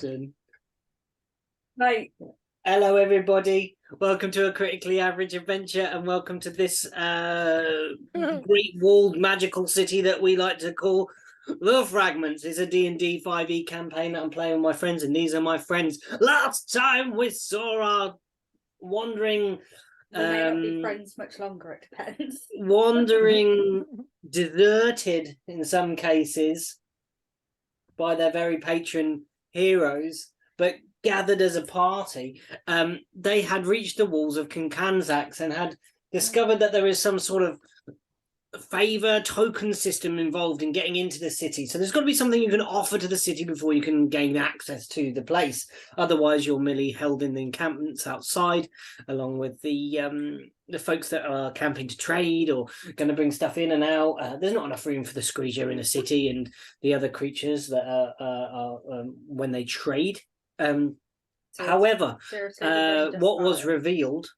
Boston. Right. Hello, everybody. Welcome to a critically average adventure, and welcome to this great walled magical city that we like to call the Fragments. It's a D&D 5e campaign that I'm playing with my friends, and these are my friends. Last time we saw our wandering... We may not be friends much longer, it depends. Wandering, deserted in some cases by their very patron heroes, but gathered as a party. They had reached the walls of Kcanzacks and had discovered that there is some sort of favor token system involved in getting into the city. So there's got to be something you can offer to the city before you can gain access to the place. Otherwise, you're merely held in the encampments outside, along with the folks that are camping to trade or going to bring stuff in and out. There's not enough room for the Screeger in a city and the other creatures that are when they trade. However, what was revealed...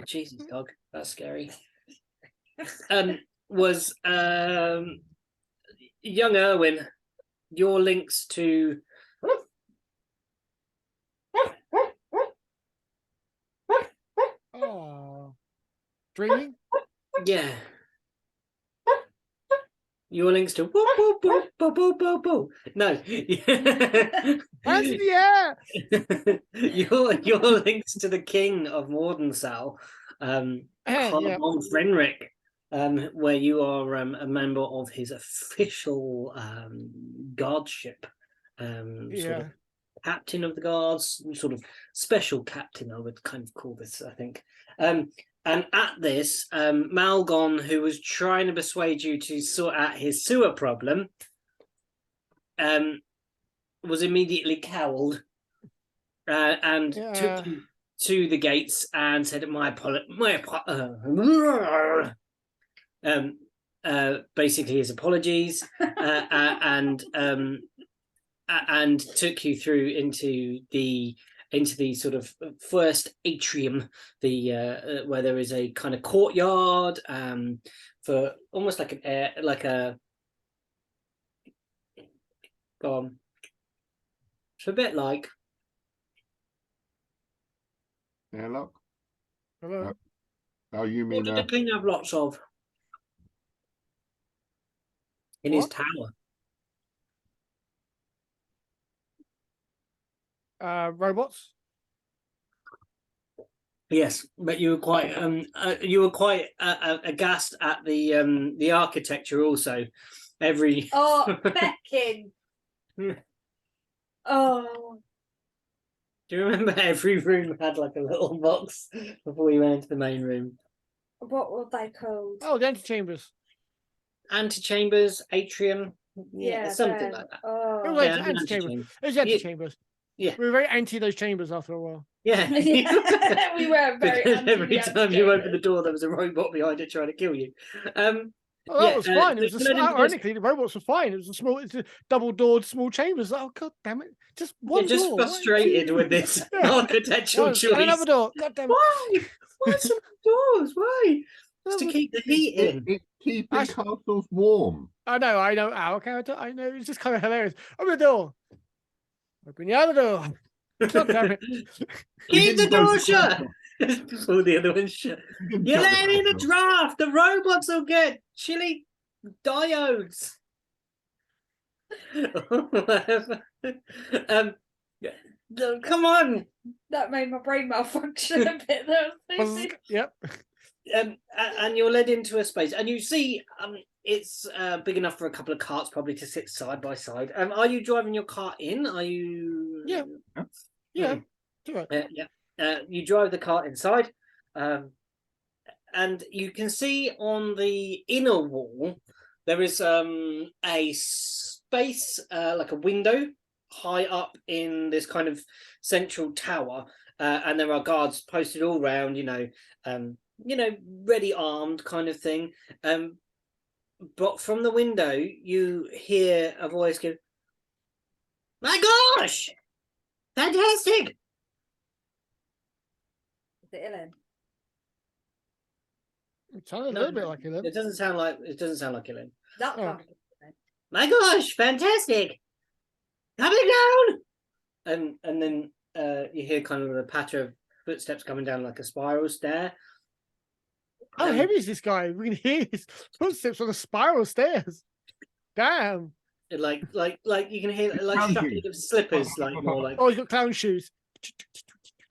Jesus, dog, that's scary. Was young Erwin, your links to dreaming? Yeah. Your links to whoop, whoop, whoop, whoop, whoop, whoop, whoop. No. Hands in the air. your links to the king of Mordensal, Carl Frenric, where you are a member of his official guardship, sort of captain of the guards, sort of special captain, I would kind of call this, I think. And at this, Malgon, who was trying to persuade you to sort out his sewer problem, was immediately cowled and took you to the gates and said, basically his apologies, and took you through into the sort of first atrium, the where there is a kind of courtyard, for almost like an air, like a it's a bit like airlock. Hello. Oh, you mean what did the king have lots of in his tower? Robots. Yes, but you were quite aghast at the architecture also. Becking. Oh. Do you remember every room had like a little box before you went into the main room? What were they called? Oh, the antechambers. Antechambers, atrium, something like that. Oh. It was like antechambers. It was antechambers. Yeah. We were very anti those chambers after a while. Yeah. We were very anti every time you opened the door, there was a robot behind it trying to kill you. Oh, that was fine. It was ironically, the robots were fine. It was a double-doored small chambers. Oh, god damn it! Just one door. Just frustrated with this architectural choice. And another door. God damn it! Why? Why some doors? Why? Just to keep the heat in. It's keeping castles warm. I know. Oh, okay, I know. It's just kind of hilarious. Open the door. Open the other door. God damn it! Keep the door shut. Before the other one's shut. You're letting in the draft. The robots will get chilly diodes. Come on. That made my brain malfunction a bit there. Yep. And you're led into a space, and you see it's big enough for a couple of carts probably to sit side by side. Are you driving your cart in? Are you? Yeah. You drive the cart inside, and you can see on the inner wall there is a space, like a window high up in this kind of central tower, and there are guards posted all around, ready armed kind of thing. But from the window you hear a voice go, "My gosh, fantastic!" Is it Ilan? It sounded a little bit like Ilan. It doesn't sound like Ilan. That sounded My gosh, fantastic! Coming down! And then you hear kind of a patter of footsteps coming down like a spiral stair. How heavy is this guy? We can hear his footsteps on the spiral stairs. Damn. Like you can hear like Clown shuffling shoes. of slippers, like more like. Oh, he's got clown shoes.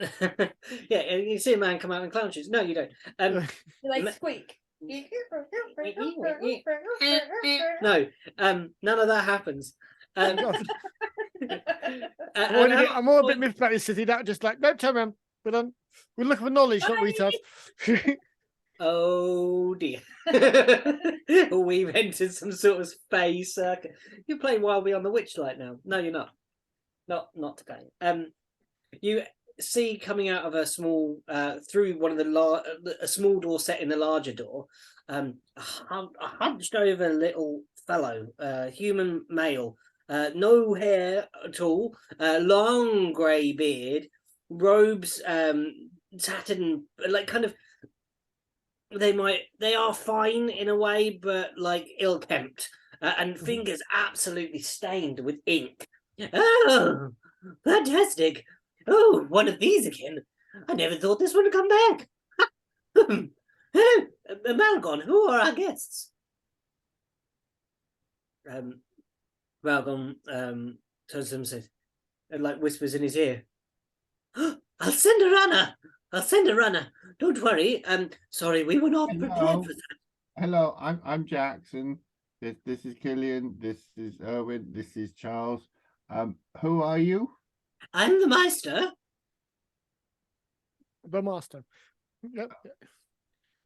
Yeah, and you see a man come out in clown shoes. No, you don't. Do they squeak? No, none of that happens. God. And I'm all a bit miffed about this city. That just like, no, turn around. We're done. We're looking for knowledge, not retards. oh dear, we've entered some sort of space circuit. You're playing Wild Beyond the Witchlight now. No, you're not. Not today. You see coming out of a small through one of a small door set in the larger door, a hunched over little fellow, human male, no hair at all, long grey beard, robes tattered and like kind of they are fine in a way, but like ill-kempt, and fingers absolutely stained with ink. Oh, fantastic. Oh, one of these again. I never thought this would come back. Hello, Malgon, who are our guests? Malgon turns to him and says, and like whispers in his ear, I'll send a runner. I'll send a runner. Don't worry. Sorry, we were not prepared for that. Hello, I'm Jackson. This is Killian. This is Erwin. This is Charles. Who are you? I'm the Meister. The master. Yep.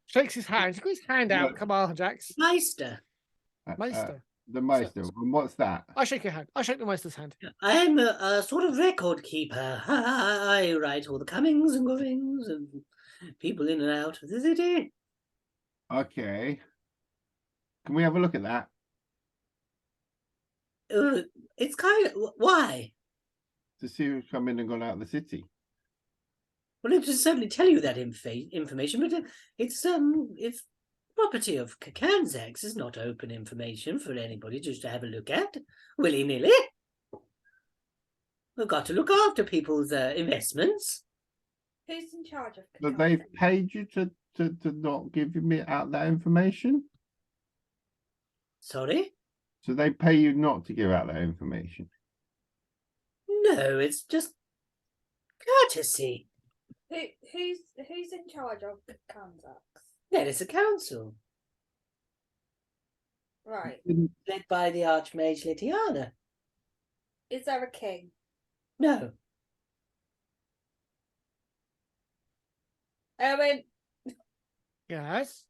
Shakes his hand. He's got his hand out. Look. Come on, Jax. Meister. Meister. The Meister. And what's that? I shake your hand. I shake the Meister's hand. I'm a sort of record keeper. I write all the comings and goings of people in and out of the city. Okay. Can we have a look at that? It's kind of why? To see who's come in and gone out of the city. Well, it can certainly tell you that information, but it's property of Kcanzacks. It's not open information for anybody just to have a look at willy-nilly. We've got to look after people's investments. Who's in charge of But they've paid you to not give me out that information? Sorry? So they pay you not to give out that information? No, it's just courtesy. Who's in charge of Kcanzacks? There is a council Right. led by the Archmage Letiana. Is there a king? No. Owen, Yes.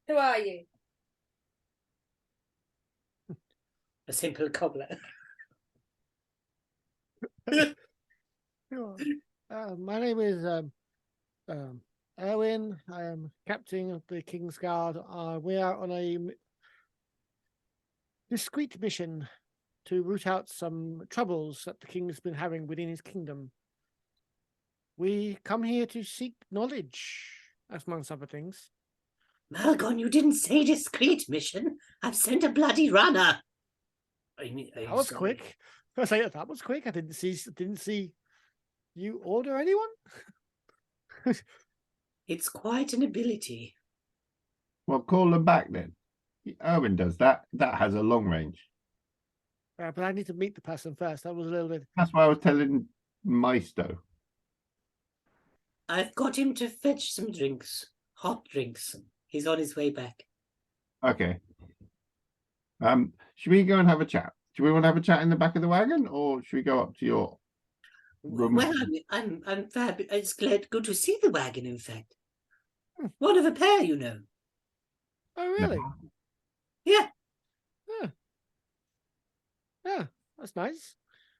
who are you? A simple cobbler. My name is Erwin. I am captain of the King's Guard. We are on a discreet mission to root out some troubles that the king has been having within his kingdom. We come here to seek knowledge, amongst other things. Malgon, you didn't say discreet mission. I've sent a bloody runner. That was quick. I say that was quick. I didn't see you order anyone. It's quite an ability. Well, call them back then. Erwin does that. That has a long range. But I need to meet the person first. That was a little bit. That's why I was telling Meister. I've got him to fetch some drinks, hot drinks. He's on his way back. Okay. Should we go and have a chat? Do we want to have a chat in the back of the wagon, or should we go up to your room? Well, I'm fab. It's good to see the wagon. In fact, one of a pair, you know. Oh, really? No. Yeah, Yeah, that's nice.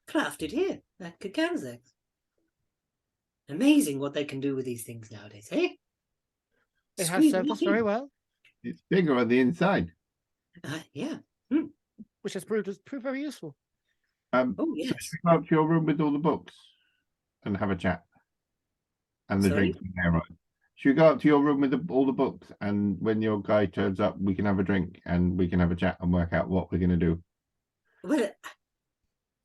crafted here at Kcanzacks. Amazing what they can do with these things nowadays, eh? It has Squeeze served them us very in. well, It's bigger on the inside. Yeah. which has proved very useful. Oh So yes. should we go up to your room with all the books and have a chat? And the Sorry? drinks in there, right? Should we go up to your room with all the books, and when your guy turns up, we can have a drink and we can have a chat and work out what we're going to do? Well,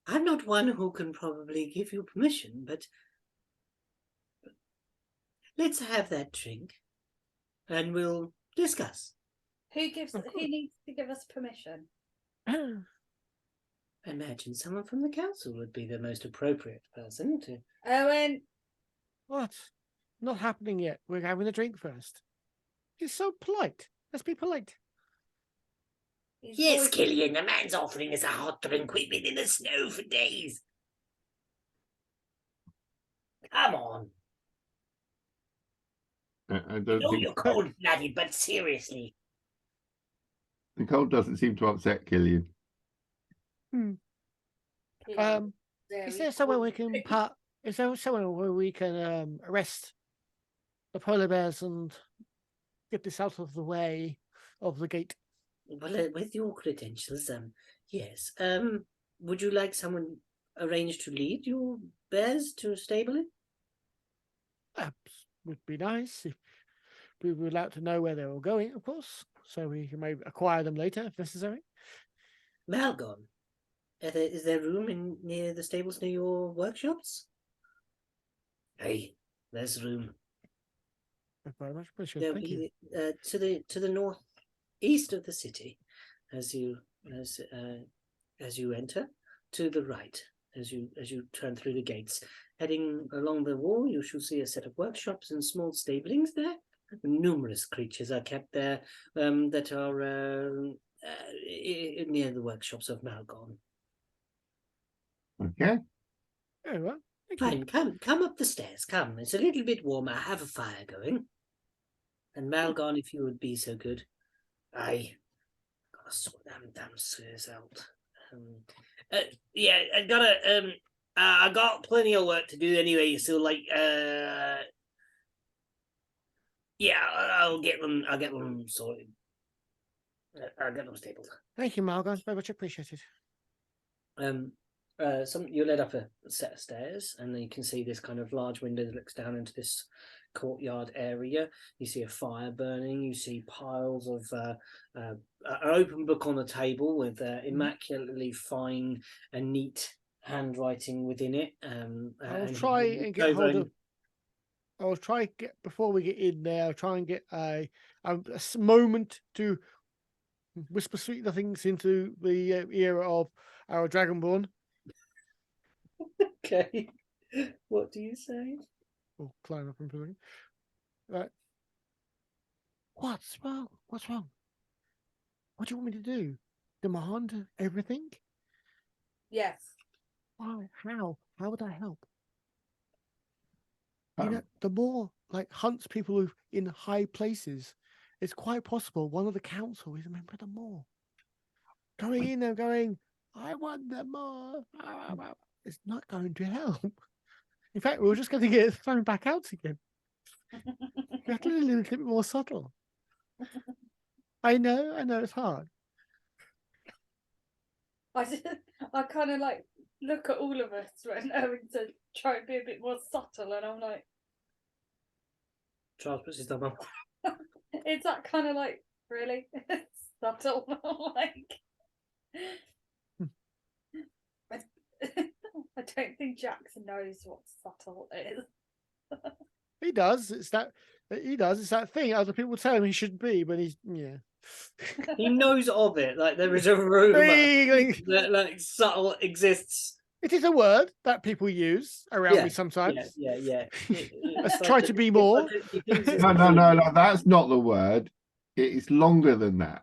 I'm not one who can probably give you permission, but let's have that drink and we'll discuss. Who needs to give us permission? I imagine someone from the council would be the most appropriate person to. Owen. What? Not happening yet. We're having a drink first. You're so polite. Let's be polite. Yes, Killian, the man's offering us a hot drink. We've been in the snow for days. Come on. I don't Oh, think you're cold-blooded, but seriously. the cold doesn't seem to upset Killian. Is there somewhere we can Is there somewhere where we can arrest the polar bears and get this out of the way of the gate? Well, with your credentials, yes. Would you like someone arranged to lead your bears to stabling? That would be nice if we would like to know where they're all going, of course, so we can maybe acquire them later if necessary. Malgon, is there room near the stables near your workshops? Hey, there's room. Very much appreciated. There'll Thank you. be to the northeast of the city, as you enter, to the right as you turn through the gates. Heading along the wall, you shall see a set of workshops and small stablings there. Numerous creatures are kept there that are near the workshops of Malgon. Okay. Very well. Thank Fine, you. come up the stairs. Come, it's a little bit warmer. I have a fire going. And Malgon, if you would be so good. Gotta sort them damn stairs out. Yeah, I got plenty of work to do anyway, so yeah, I'll get them sorted. I'll get them stabled. Thank you, Malgon. Very much appreciated. You led up a set of stairs, and then you can see this kind of large window that looks down into this courtyard area. You see a fire burning. You see piles of an open book on the table with immaculately fine and neat handwriting within it. I'll try and get hold of. I'll try and get before we get in there. I'll try and get a moment to whisper sweet nothings into the ear of our Dragonborn. Okay. What do you say? Or climb up and put it. Right. What's wrong? What's wrong? What do you want me to do? Demand everything? Yes. Why? How? How would I help? You know, the more like hunts people who in high places, it's quite possible one of the council is a member of the more. Going in there going, I want them more. It's not going to help. In fact, we're just going to get it thrown back out again. You have to be a little bit more subtle. I know it's hard. I kind of like look at all of us when Owen to try and be a bit more subtle, and I'm like, Charles puts his thumb up. it's that kind of like really subtle, like. I don't think Jackson knows what subtle is. He does. It's that thing other people tell him he shouldn't be, but he's He knows of it. Like there is a rumor that like subtle exists. It is a word that people use around me sometimes. Yeah. Let's try to be more. No. That's not the word. It's longer than that.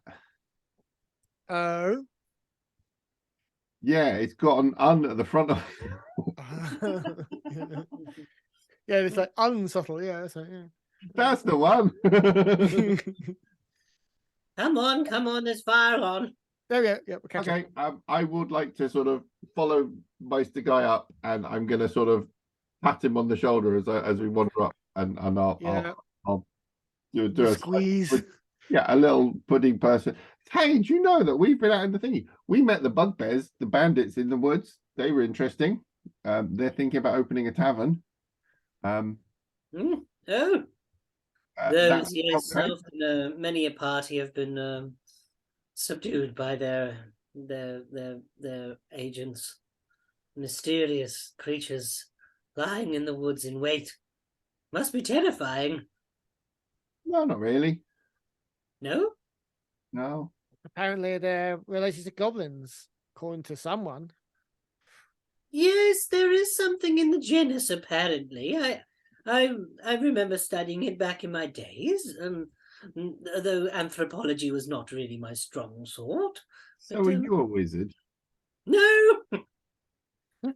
Oh. Yeah, it's got an "un" at the front of it. Yeah, it's like unsubtle. Yeah, That's the one. Come on, there's fire on. There we go. Yeah, okay. I would like to sort of follow Meister guy up, and I'm going to sort of pat him on the shoulder as we wander up, and I'll do a squeeze. A little pudding person. Hey, do you know that we've been out in the thingy? We met the bugbears, the bandits in the woods. They were interesting. They're thinking about opening a tavern. Oh, Those, That's yes, okay. often many a party have been subdued by their agents, mysterious creatures lying in the woods in wait. Must be terrifying. No, not really. No? No. Apparently, they're related to goblins, according to someone. Yes, there is something in the genus. Apparently, I remember studying it back in my days. Though anthropology was not really my strong sort. So But, are you a wizard? no,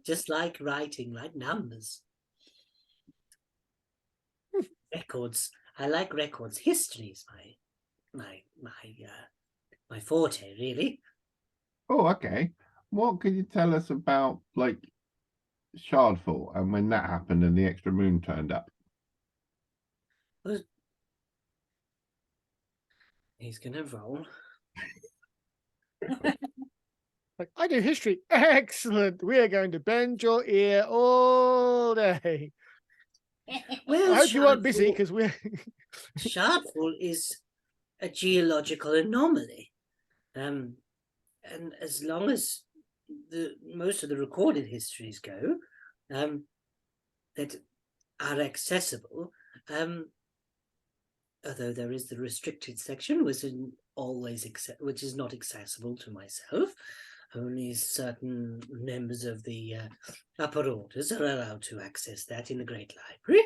just like writing, like numbers. Records. I like records. History is my forte, really. Oh, okay. What can you tell us about like Shardfall and when that happened and the extra moon turned up? He's gonna roll. Like, I do history. Excellent. We are going to bend your ear all day. Well, I hope you weren't busy because we're. Shardfall is a geological anomaly. And as long as most of the recorded histories go, that are accessible, although there is the restricted section, which is not accessible to myself. Only certain members of the upper orders are allowed to access that in the Great Library,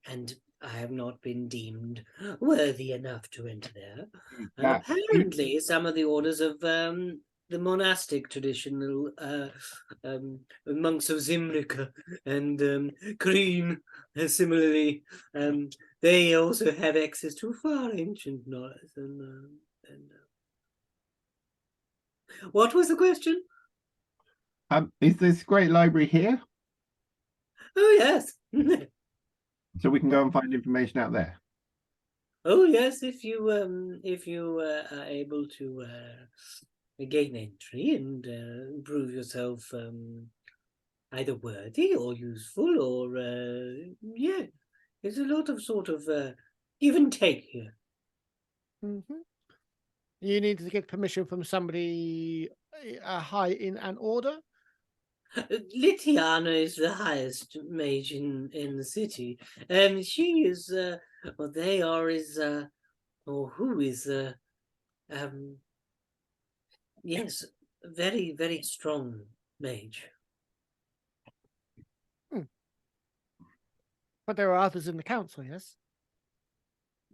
and I have not been deemed worthy enough to enter there. And apparently, some of the orders of the monastic traditional monks of Zimrica and Crelin, similarly, they also have access to far ancient knowledge. What was the question? Is this great library here? Oh, yes. So we can go and find information out there. Oh, yes, if you are able to gain entry and prove yourself either worthy or useful, or yeah, there's a lot of sort of give and take here. You need to get permission from somebody high in an order. Litiana is the highest mage in the city, she is what they are is or who is yes, very, very strong mage. But there are others in the council, yes?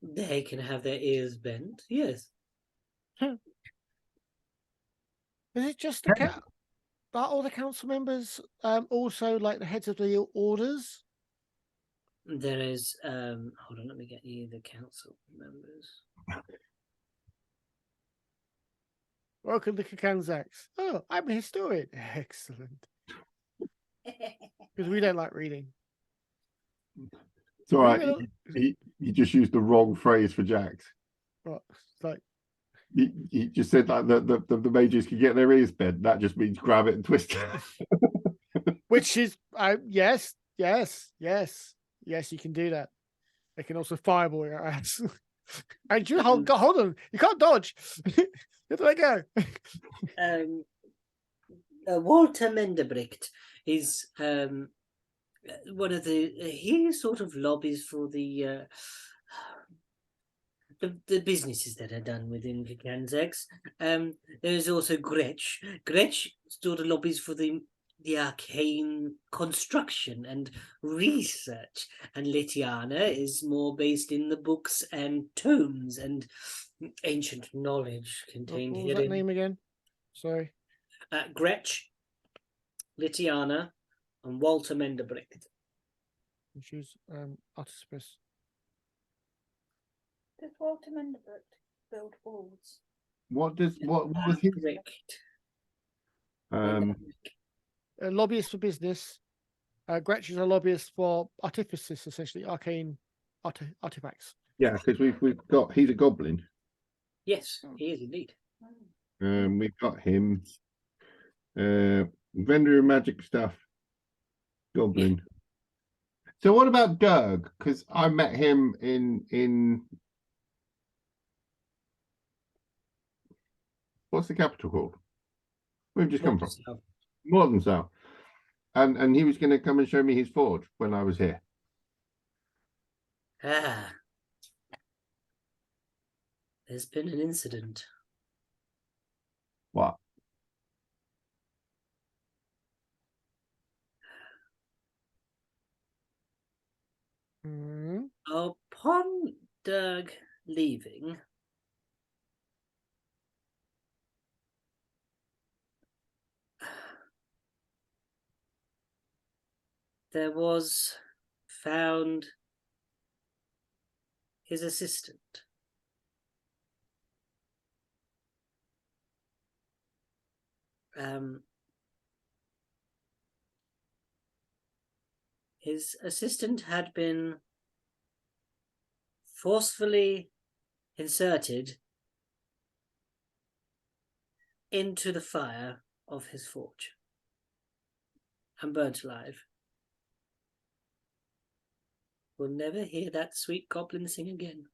They can have their ears bent, yes. Is it just the are all the council members also like the heads of the orders? There is hold on, let me get you the council members. Welcome to Kcanzacks. Oh, I'm a historian. Excellent. Because we don't like reading. It's all right. You just used the wrong phrase for Jax. What? Like you just said that the mages can get their ears bent. That just means grab it and twist it. Which is yes, you can do that. They can also fireball your ass. And you hold on, you can't dodge. You have to let go. Walter Menderbrecht is one of he sort of lobbies for the businesses that are done within Kcanzacks. There's also Gretsch. Gretsch sort of lobbies for the arcane construction and research, and Litiana is more based in the books and tomes and ancient knowledge contained what here. was that name again? Sorry. Gretsch, Litiana, and Walter Menderbrecht. She's Artispis. Does Walter Menderbrecht build walls? What was his A lobbyist for business. Gretsch is a lobbyist for artifices, essentially arcane artifacts. Yeah, because we've got he's a goblin. Yes, he is indeed. We've got him. Vendor of magic stuff. Goblin. So what about Dirk? Because I met him in what's the capital called? We've just come from more than South, and he was going to come and show me his forge when I was here. Ah, there's been an incident. What? Hmm. Upon Dirk leaving, there was found his assistant. His assistant had been forcefully inserted into the fire of his forge and burnt alive. We'll never hear that sweet goblin sing again.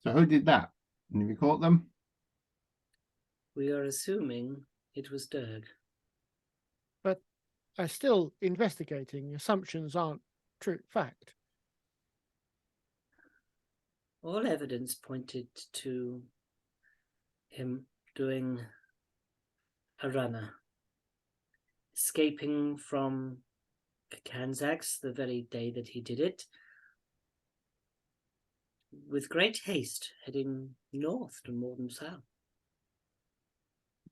So who did that? Have you caught them? We are assuming it was Dirk. But I'm still investigating. Assumptions aren't true fact. All evidence pointed to him doing a runner, escaping from Kcanzacks the very day that he did it, with great haste, heading north to Morden South.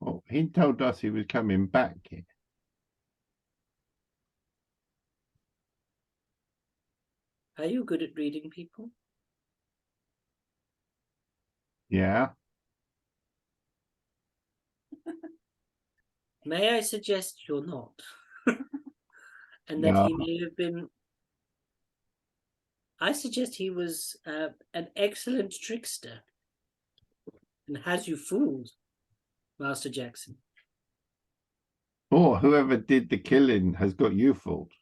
Well, he told us he was coming back here. Are you good at reading people? Yeah. May I suggest you're not? And that No. he may have been... I suggest he was an excellent trickster and has you fooled, Master Jackson. Or whoever did the killing has got you fooled.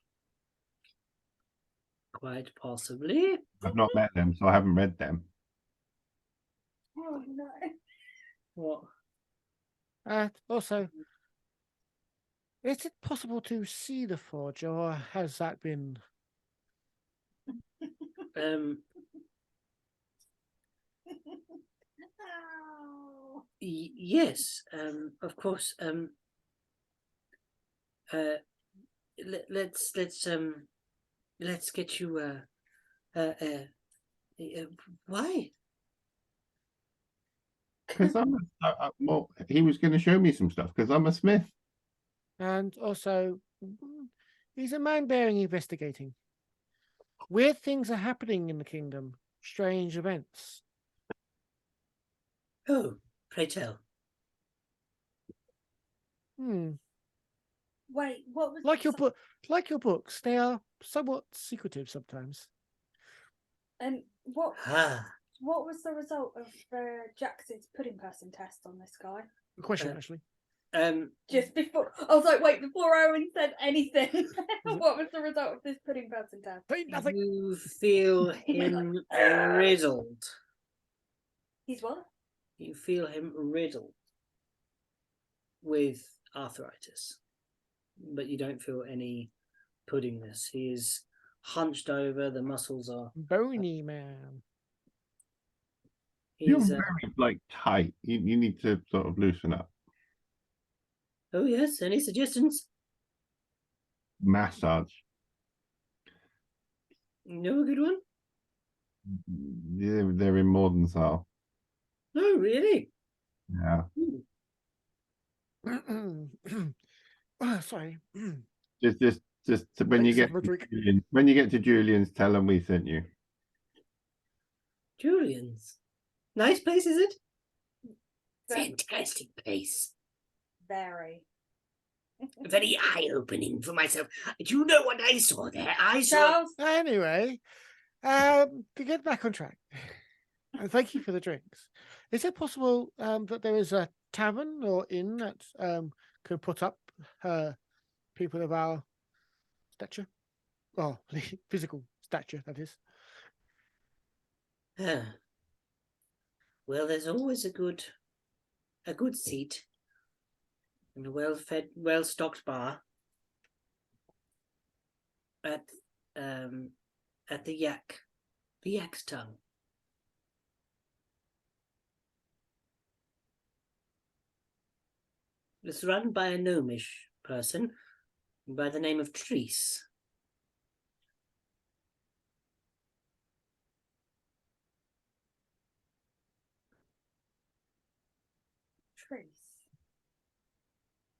Quite possibly. I've not met them, so I haven't read them. Oh no. What? Also, is it possible to see the forge, or has that been? Yes, of course. Let's get you why? Because well, he was going to show me some stuff because I'm a smith. And also, he's a man bearing investigating. Weird things are happening in the kingdom. Strange events. Oh, pray tell. Wait, what was Like your book, like your books, they are somewhat secretive sometimes. And what Ah, was the result of Jackson's pudding person test on this guy? Good question, actually. Just before I was like, wait, before Owen said anything, what was the result of this pudding person test? Nothing. you feel him riddled. He's what? You feel him riddled with arthritis, but you don't feel any puddingness. He is hunched over. The muscles are Bony man. You're He's very tight. You need to sort of loosen up. oh yes. Any suggestions? Massage. No, a good one. They're in modern style. Oh, really? Yeah. Sorry. Just when you get to Julian's, tell them we sent you. Julian's. Nice place, is it? Fantastic place. Very. Very eye-opening for myself. Do you know what I saw there? I saw... Charles? Anyway, to get back on track, and thank you for the drinks. Is it possible that there is a tavern or inn that could put up people of our stature. Oh, physical stature, that is. Well, there's always a good seat and a well-fed, well-stocked bar at the Yak's Tongue. It's run by a gnomish person by the name of Treese. Trace.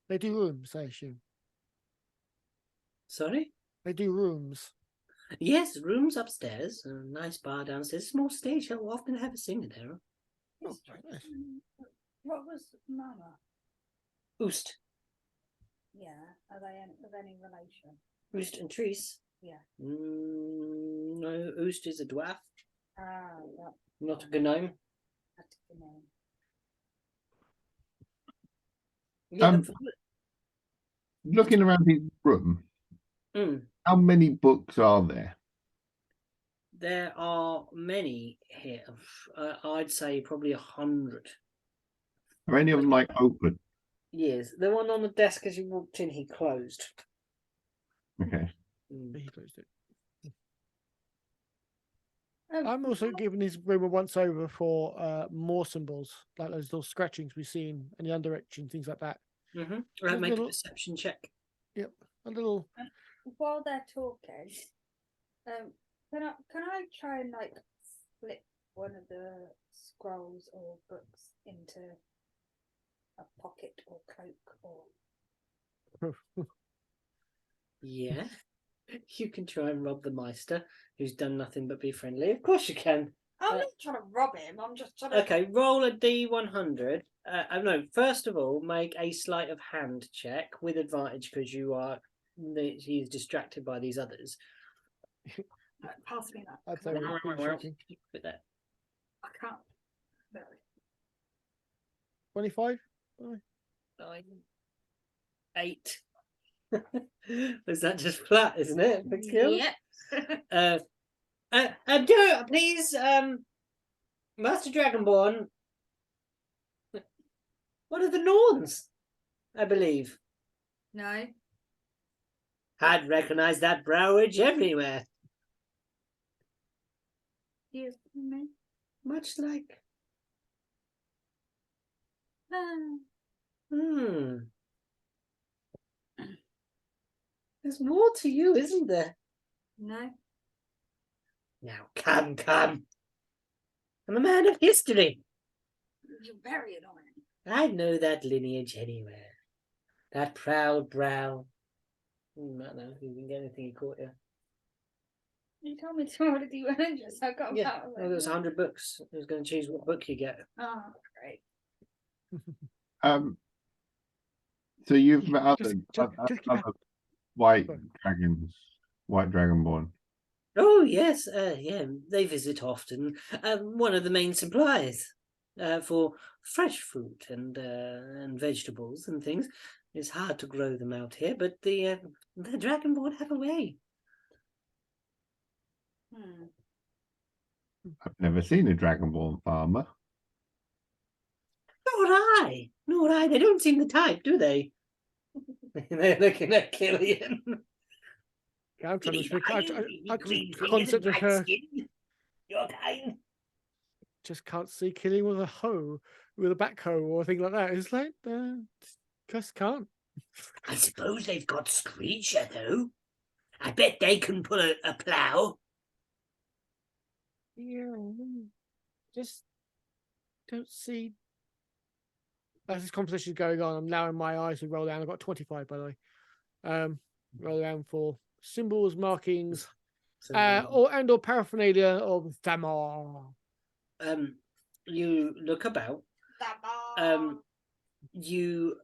They do rooms, I assume. Sorry? They do rooms. Yes, rooms upstairs, a nice bar downstairs, small stage. I'll often have a singer there. Oh, very nice. What was Mama? Oost. Yeah, are they of any relation? Oost and Treese. Yeah. No, Oost is a dwarf, Ah, not a gnome. that's the name. Yeah, Looking around his room, how many books are there? there are many here. I'd say probably 100. Are any of them like open? Yes, the one on the desk as you walked in, he closed. Okay. He closed it. Oh, I'm also giving his room a once over for more symbols, like those little scratchings we've seen and the underetching, things like that. Right, make a perception check. Yep, a little. while they're talking, can I try and like flip one of the scrolls or books into a pocket or cloak or? Yeah, you can try and rob the Meister, who's done nothing but be friendly. Of course you can. I'm not trying to rob him. I'm just trying to. Okay, roll a D100. No, first of all, make a sleight of hand check with advantage because he's distracted by these others. Pass me that. I'd say we're checking. Put that. I can't. No. 25? 9, 8. Is that just flat, isn't it? For kill? Yeah. Do please, Master Dragonborn. What are the Norns? I believe. No. I'd recognise that browage everywhere. Excuse me. Much like. Ah. There's more to you, isn't there? No. Now, come. I'm a man of history. You're very annoying. I know that lineage anywhere. That proud brow. I don't know if you can get anything he caught you. You told me to already went just I got Yeah, out of it. well, there's 100 books. Who's going to choose what book you get? Oh, great. So you've met Just keep other white dragonborn. Oh, yes. Yeah, they visit often. One of the main suppliers for fresh fruit and vegetables and things. It's hard to grow them out here, but the dragonborn have a way. I've never seen a dragonborn farmer. Nor I. They don't seem the type, do they? They're looking at Killian. Yeah, I'm trying to speak. I concept of her. You're kind. Just can't see killing with a backhoe or a thing like that. It's like, just can't. I suppose they've got Screecher, though. I bet they can pull a plough. Yeah, just don't see. As this conversation is going on, I'm allowing my eyes to roll down. I've got 25, by the way. Roll down for symbols, markings, or paraphernalia of Thamar. You look about. You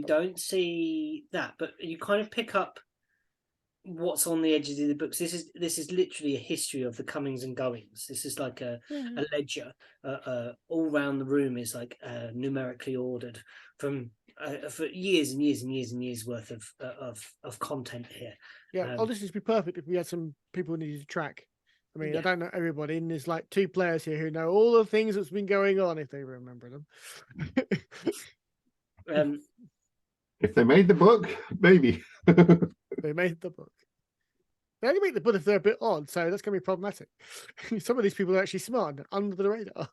don't see that, but you kind of pick up what's on the edges of the books. This is literally a history of the comings and goings. This is like a ledger. All around the room is like numerically ordered from for years and years and years and years worth of content here. Yeah. Oh, this would be perfect if we had some people who needed to track. I mean, Yeah. I don't know everybody, and there's like 2 players here who know all the things that's been going on if they remember them. If they made the book, maybe. They made the book. They only make the book if they're a bit odd, so that's going to be problematic. Some of these people are actually smart and under the radar.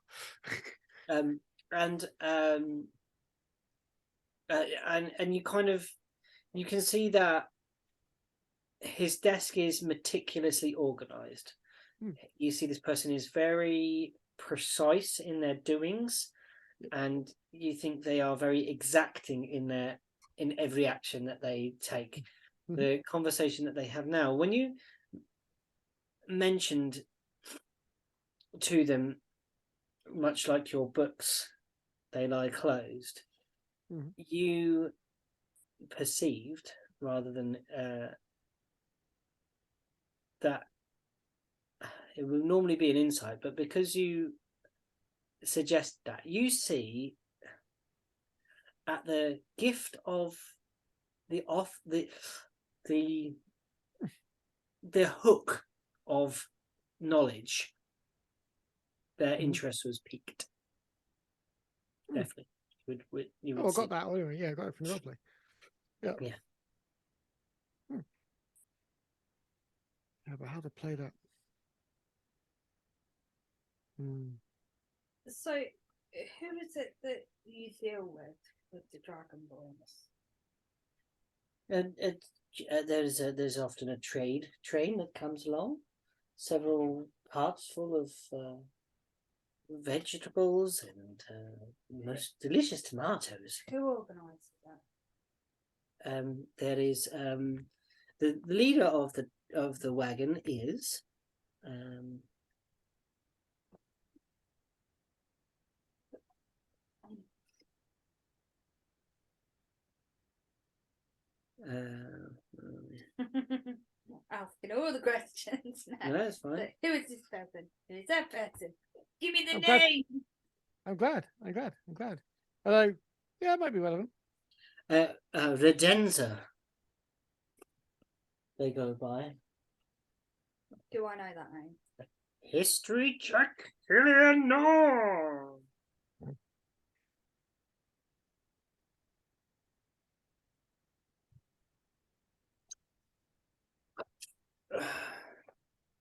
And you kind of, you can see that his desk is meticulously organized. You see this person is very precise in their doings, and you think they are very exacting in every action that they take. The conversation that they have now, when you mentioned to them, much like your books, they lie closed, you perceived, rather than that it would normally be an insight, but because you suggest that, you see at the gift of the hook of knowledge, their interest was piqued. Definitely. You would I got that anyway. Yeah, I got it from the roleplay. Yeah. Yeah, but how to play that? So, who is it that you deal with the Dragonborns? And there's often a train that comes along, several carts full of vegetables and most delicious tomatoes. Who organises that? There is the leader of the wagon is asking all the questions now. no, that's fine. So, who is this person? Who is that person? Give me the I'm glad. name. I'm glad. Although, yeah, it might be relevant. Redenza. They go by. Do I know that name? History check. Crelin, no.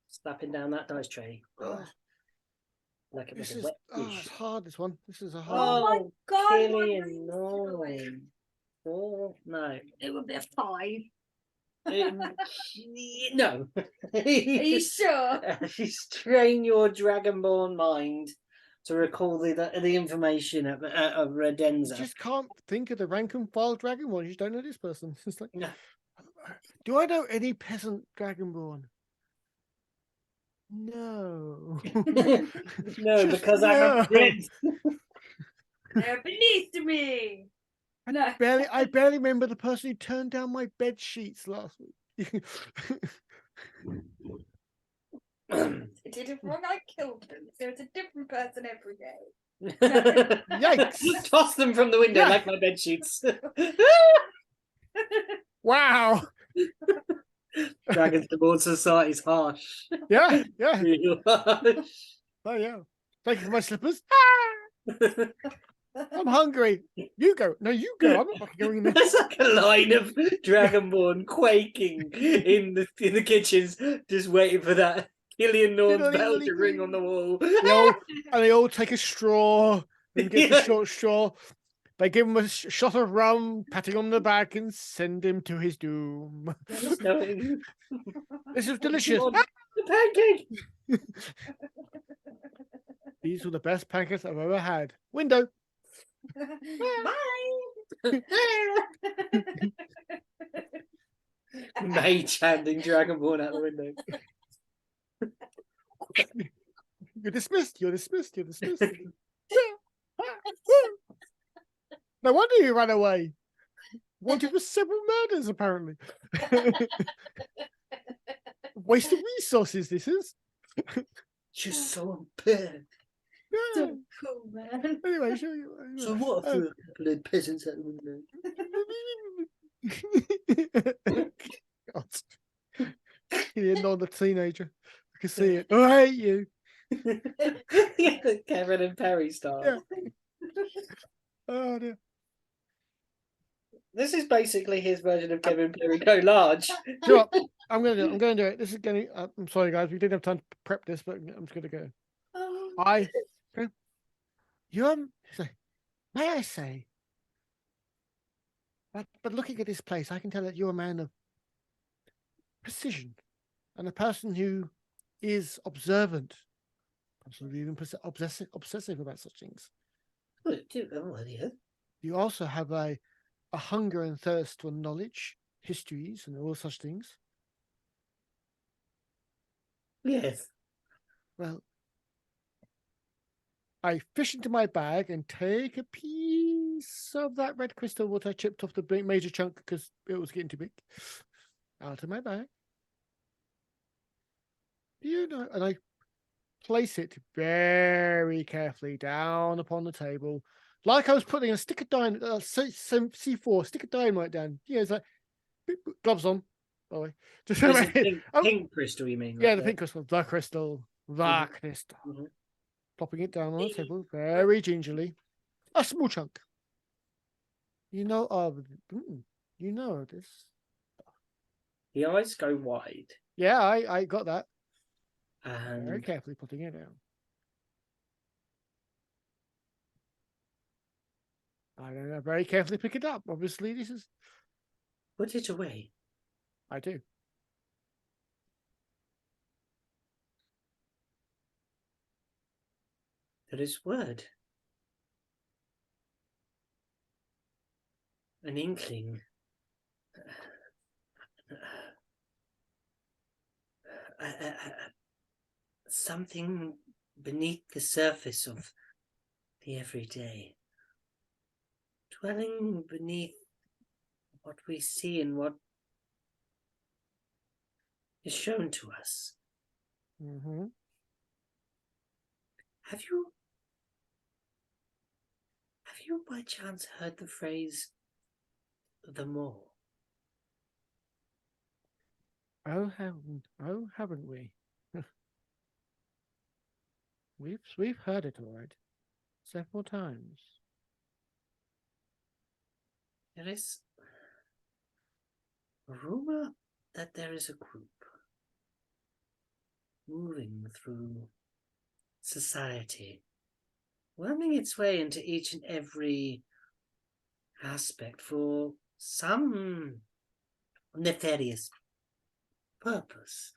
Slapping down that dice tray. Like it was This a is wet it's dish. hard. This one. This is a hard. Oh my God, Crelin, what no. are you 4, no. It would be a 5. No. Are you sure? Strain your dragonborn mind to recall the information of You Redenza. just can't think of the rank and file dragonborn. You just don't know this person. It's like, No. do I know any peasant dragonborn? No. No, Just because I'm no. a prince. They're beneath me. No. I barely remember the person who turned down my bed sheets last week. I did it wrong. I killed them. So it's a different person every day. Yikes. Toss them from the window Yeah. like my bed sheets. Wow. Dragons Aboard Society's harsh. Yeah, yeah. Real harsh. Oh yeah. Thank you for my slippers. I'm hungry. You go. No, you go. I'm not fucking going in there. There's like a line of Dragonborn quaking in the kitchens, just waiting for that Killian Norn's bell to ring on the wall. They all take a straw and get the short straw. They give him a shot of rum, pat him on the back, and send him to his doom. This is delicious. The pancake. These were the best pancakes I've ever had. Window. Bye. Mage handing Dragonborn out the window. You're dismissed. You're dismissed. You're dismissed. No wonder you ran away. Wanted for several murders, apparently. Waste of resources, this is. You're so bad. So cool, man. Anyway, show you. So what for a couple of peasants at the window? God. You're not a teenager. I can see it. I hate you. Kevin and Perry style. Yeah. Oh dear. This is basically his version of Kevin Perry Go Large. Do what? I'm gonna do it. I'm gonna do it. This is gonna. I'm sorry, guys. We didn't have time to prep this, but I'm just gonna go. May I say? But looking at this place, I can tell that you're a man of precision and a person who is observant, possibly even obsessive about such things. Oh, yeah. You also have a hunger and thirst for knowledge, histories, and all such things. Yes. Well, I fish into my bag and take a piece of that red crystal what I chipped off the major chunk because it was getting too big out of my bag. You know, and I place it very carefully down upon the table, like I was putting a stick of dynamite, C4 stick of dynamite down. Yeah, it's like gloves on. By the way, just pink crystal, you mean? Yeah, like the pink crystal, the crystal, the crystal. Mhm. Plopping it down on the table very gingerly, a small chunk. You know of this. The eyes go wide. Yeah, I got that. And Very carefully putting it down. I don't know. Very carefully pick it up. Obviously, this is. Put it away. I do. There is word. An inkling. Something beneath the surface of the everyday. Dwelling beneath what we see and what is shown to us. Mm-hmm. Have you by chance heard the phrase the more? Oh, haven't we? We've heard it all right, several times. There is a rumor that there is a group moving through society, worming its way into each and every aspect for some nefarious purpose.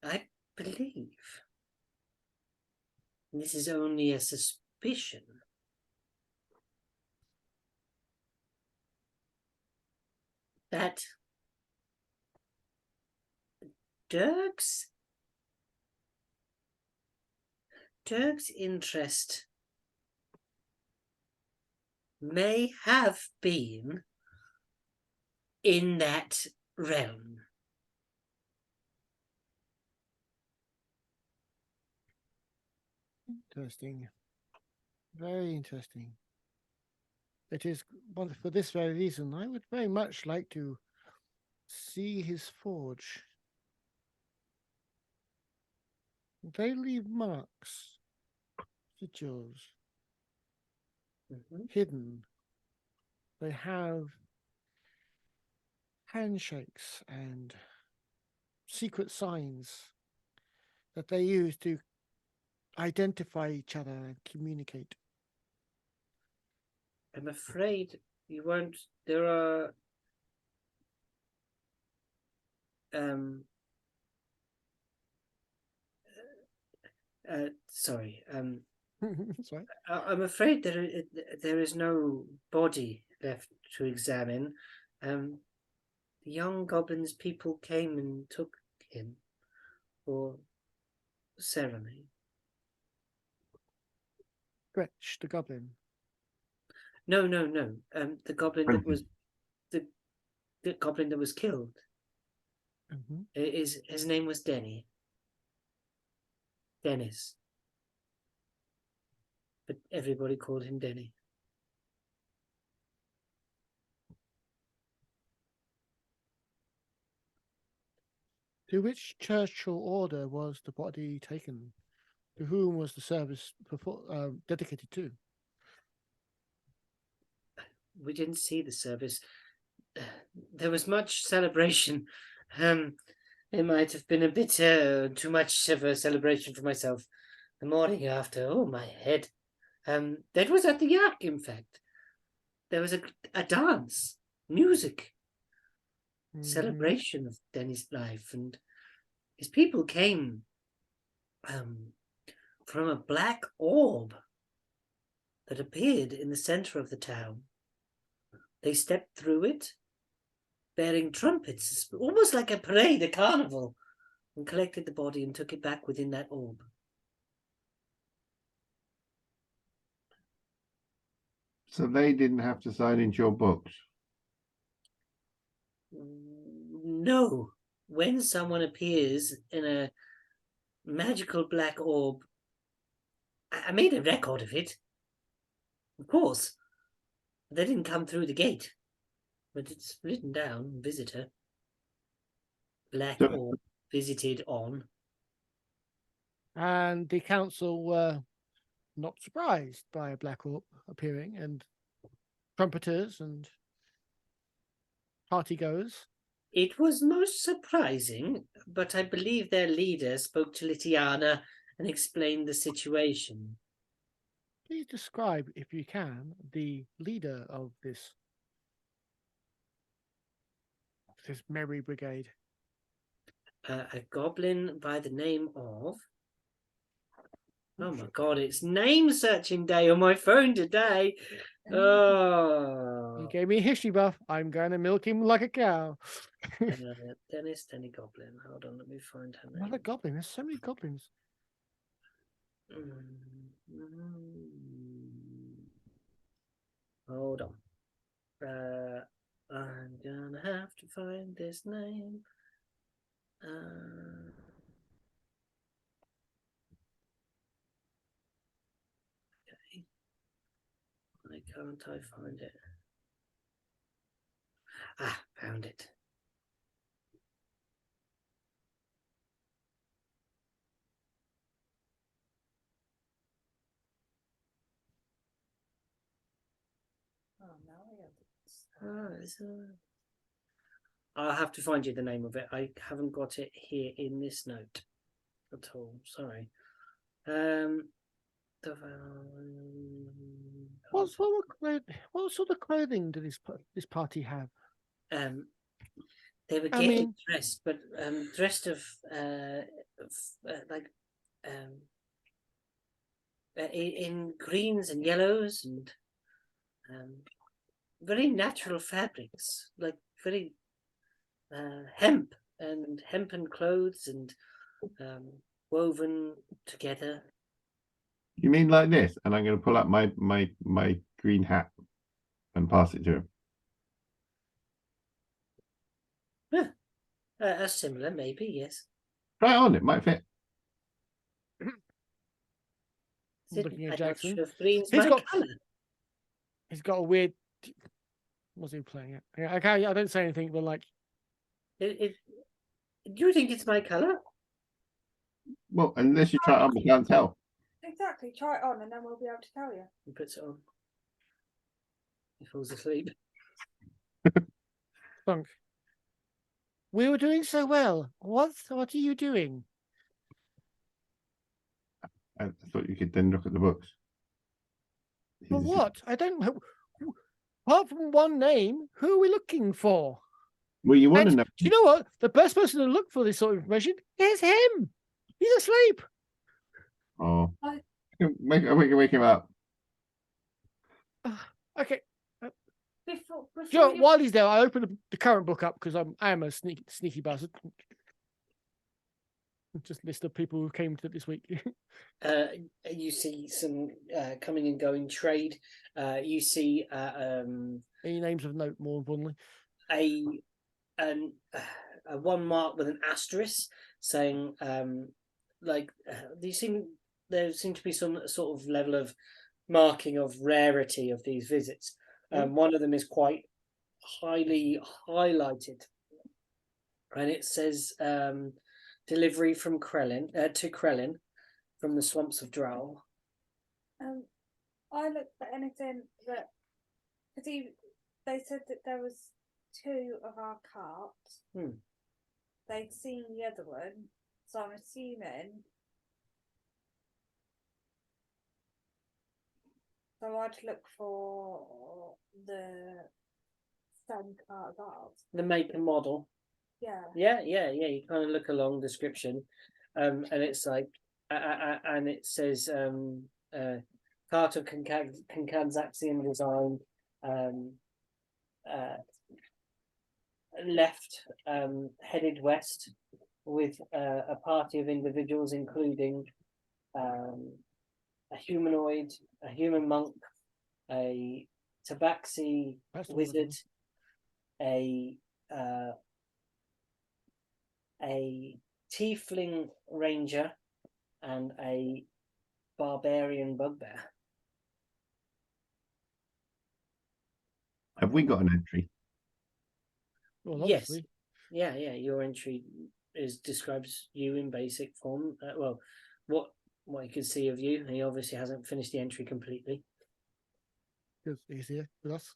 I believe this is only a suspicion. That Dirk's interest may have been in that realm. Interesting. Very interesting. It is for this very reason. I would very much like to see his forge. They leave marks, sigils, hidden. They have handshakes and secret signs that they use to identify each other and communicate. I'm afraid you won't. There are sorry. That's right. I'm afraid there is no body left to examine. The young goblin's people came and took him for ceremony. Gretch, the goblin. No. The goblin that was the goblin that was killed. Mm-hmm. His name was Denny. Dennis. But everybody called him Denny. To which church or order was the body taken? To whom was the service dedicated to? We didn't see the service. There was much celebration. It might have been a bit too much of a celebration for myself. The morning after, oh, my head. That was at the Yak, in fact. There was a dance, music, celebration of Denny's life, and his people came from a black orb that appeared in the center of the town. They stepped through it, bearing trumpets, almost like a parade, a carnival, and collected the body and took it back within that orb. So they didn't have to sign into your books? No. When someone appears in a magical black orb, I made a record of it. Of course. They didn't come through the gate. But it's written down, visitor. Black orb visited on. And the council were not surprised by a black orb appearing, and trumpeters and partygoers. It was most surprising, but I believe their leader spoke to Litiana and explained the situation. Please describe, if you can, the leader of this merry brigade. A goblin by the name of... Oh my god, it's name searching day on my phone today. Oh. He gave me a history buff. I'm going to milk him like a cow. Denny Goblin. Hold on, let me find her name. Another goblin. There's so many goblins. Hold on. I'm gonna have to find this name. Okay. Why can't I find it? Ah, found it. Oh, now I have I'll have to find you the name of it. I haven't got it here in this note at all. Sorry. What sort of clothing did this party have? They were gaily dressed, but dressed in greens and yellows and very natural fabrics, like very hemp and hempen clothes and woven together. You mean like this? And I'm going to pull up my green hat and pass it to him. Yeah, similar, maybe, yes. Try it on, it might fit. Looking at Jackson. He's got a weird... What's he playing at? Okay, I don't say anything, but like... Do you think it's my colour? Well, unless you try it on, we can't tell. Exactly, try it on and then we'll be able to tell you. He puts it on. He falls asleep. Funk. We were doing so well. What are you doing? I thought you could then look at the books. For what? I don't know. Apart from one name, who are we looking for? Well, you want to know. Do you know what? The best person to look for this sort of information is him. He's asleep. Oh, we can wake him up. Okay. Before While he's there, I open the current book up because I am a sneaky bastard. Just list of people who came to this week. You see some coming and going trade. You see any names of note, more importantly. A one mark with an asterisk saying there seem to be some sort of level of marking of rarity of these visits. One of them is quite highly highlighted, and it says delivery from Crelin to Crelin from the swamps of Drow. I looked for anything that because they said that there was 2 of our carts. They'd seen the other one, so I'm assuming. So I'd look for the same cart of ours. The make and model. Yeah. Yeah. You kind of look along description, and it's like, and it says part of Kcanzacksian design, left, headed west with a party of individuals, including a humanoid, a human monk, a tabaxi wizard, a tiefling ranger, and a barbarian bugbear. Have we got an entry? Well, Yes. obviously. Yeah. Your entry describes you in basic form. What you can see of you. He obviously hasn't finished the entry completely. Because he's here with us.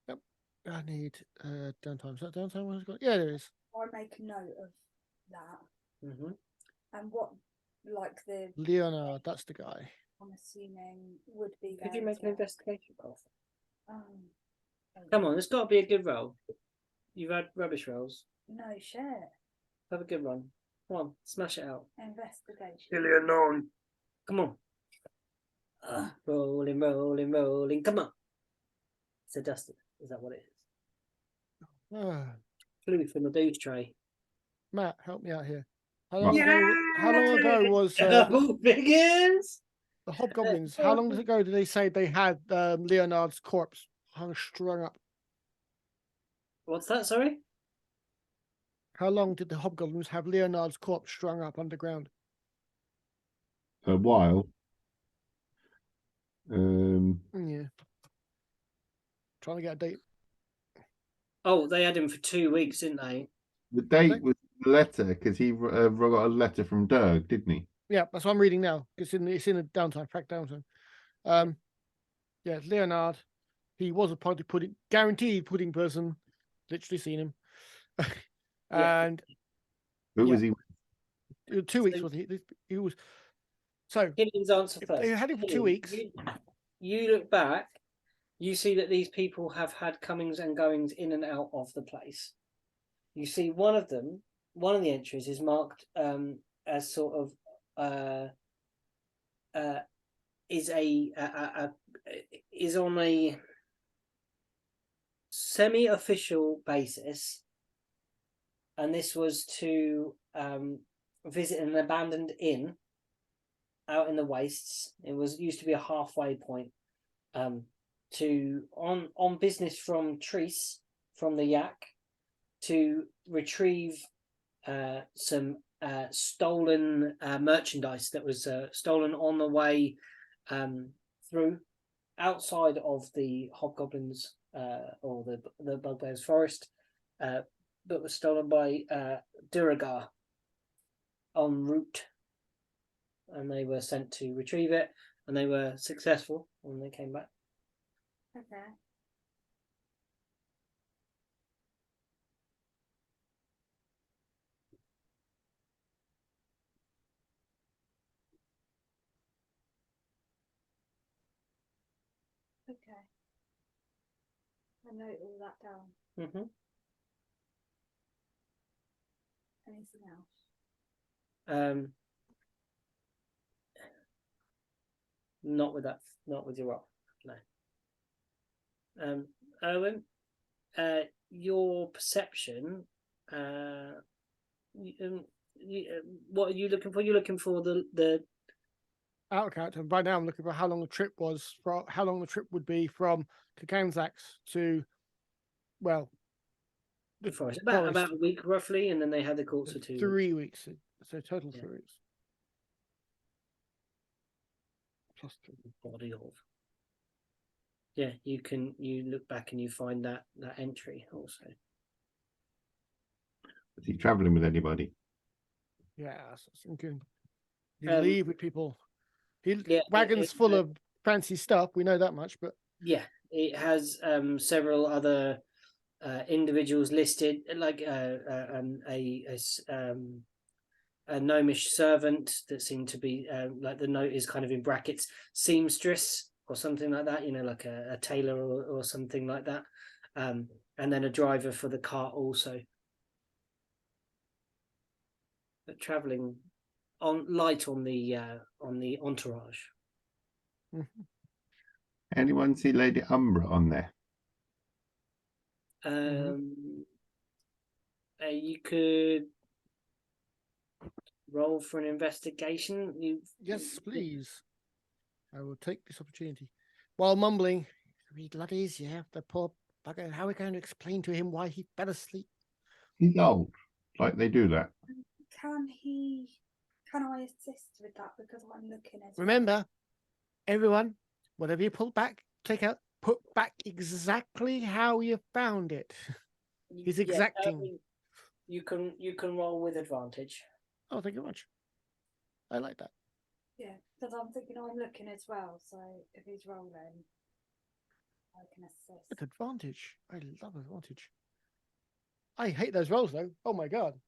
Yep. I need downtime. Is that downtime? What has got? Yeah, there is. I make a note of that. Mm-hmm. And what, like the Leonard, that's the guy. I'm assuming would be. Could you make an investigation roll? Okay. Come on, there's got to be a good roll. You've had rubbish rolls. No shit. Have a good one. Come on, smash it out. Investigation. Illianon. Come on. Rolling. Come on. It's a duster. Is that what it is? Flew from the booze tray. Matt, help me out here. How Right. long ago was Double figures? the hobgoblins? How long ago did they say they had Leonard's corpse strung up? What's that? Sorry. How long did the hobgoblins have Leonard's corpse strung up underground? A while. Yeah. Trying to get a date. Oh, they had him for 2 weeks, didn't they? The date was the letter because he got a letter from Dirk, didn't he? Yeah, that's what I'm reading now. It's in the downtime, fact downtime. Yeah, Leonard. He was a guaranteed pudding person. Literally seen him. And Who was he? 2 weeks was he? He was. So Killian's answer first. they had him for 2 weeks. You look back, you see that these people have had comings and goings in and out of the place. You see one of the entries is marked as sort of is on a semi-official basis, and this was to visit an abandoned inn out in the wastes. It used to be a halfway point on business from Treese, from the Yak, to retrieve some stolen merchandise that was stolen on the way through outside of the hobgoblins or the bugbear's forest, but was stolen by Duragar en route, and they were sent to retrieve it, and they were successful when they came back. Okay. Okay. I note all that down. Mm-hmm. Anything else? Not with your rock, no. Owen, your perception. What are you looking for? You're looking for the out of character. And right now, I'm looking for how long the trip was. How long the trip would be from Kcanzacks to, well, forest. About a week roughly, and then they had the course for 2 3 weeks. So total Yeah. 3. Plus 3. Body of. Yeah, you look back and you find that entry also. Is he traveling with anybody? Yeah, that's thinking. You Um, leave with people. Yeah, Wagons full of fancy stuff. We know that much, but yeah, it has several other individuals listed, like a gnomish servant that seemed to be like the note is kind of in brackets, seamstress or something like that, like a tailor or something like that, and then a driver for the cart also. But traveling on light on the entourage. Anyone see Lady Umbra on there? You could roll for an investigation. yes, please. I will take this opportunity. While mumbling, "We bloodies, yeah, the poor bugger. How are we going to explain to him why he fell asleep?" He's old. Like they do that. Can I assist with that because I'm looking as Remember, everyone, whatever you pull back, put back exactly how you found it. He's exacting. You can roll with advantage. Oh, thank you very much. I like that. Yeah, because I'm thinking I'm looking as well. So if he's rolling, I can assist. With advantage. I love advantage. I hate those rolls though. Oh my god.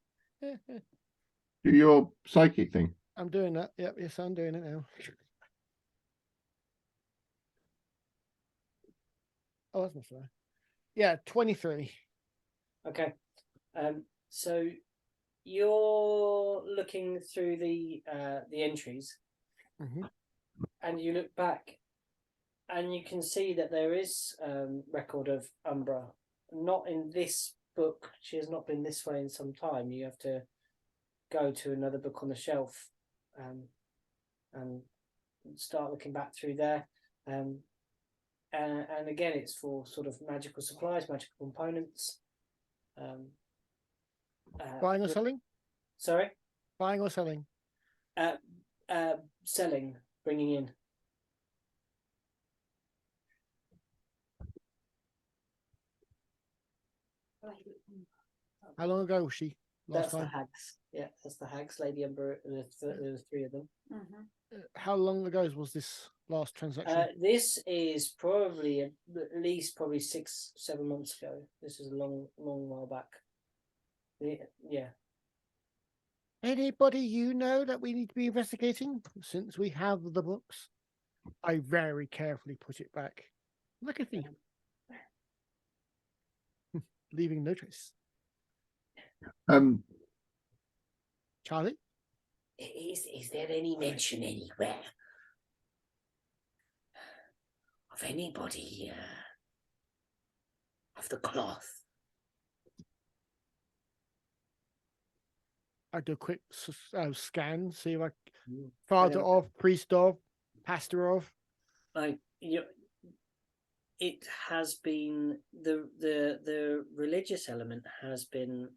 Do your psychic thing. I'm doing that. Yep, yes, I'm doing it now. Oh, that's not fair. Yeah, 23. Okay. So you're looking through the entries, and you look back, and you can see that there is record of Umbra. Not in this book. She has not been this way in some time. You have to go to another book on the shelf, and start looking back through there. And again, it's for sort of magical supplies, magical components. Buying or selling? Sorry? Buying or selling? Selling, bringing in. How long ago was she? That's the hags. Yeah, that's the hags, Lady Ember. There's 3 of them. How long ago was this last transaction? This is probably at least 6-7 months ago. This is a long while back. Yeah. Anybody you know that we need to be investigating? Since we have the books, I very carefully put it back. Like a thief. Leaving no trace. Charlie? Is there any mention anywhere of anybody of the cloth? I do a quick scan, see if I father of, priest of, pastor of. It has been the religious element has been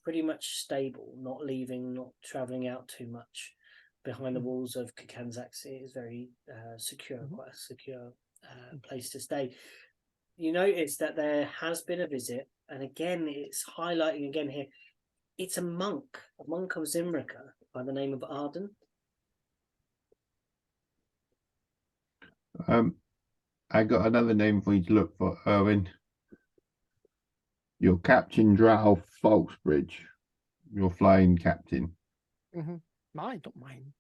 pretty much stable, not leaving, not traveling out too much behind the walls of Kcanzacks. It is very secure, quite a secure place to stay. You notice that there has been a visit, and again, it's highlighting again here. It's a monk of Zimrica by the name of Arden. I got another name for you to look for, Erwin. Your Captain Drow Falksbridge. Your flying captain. Mine, don't mind.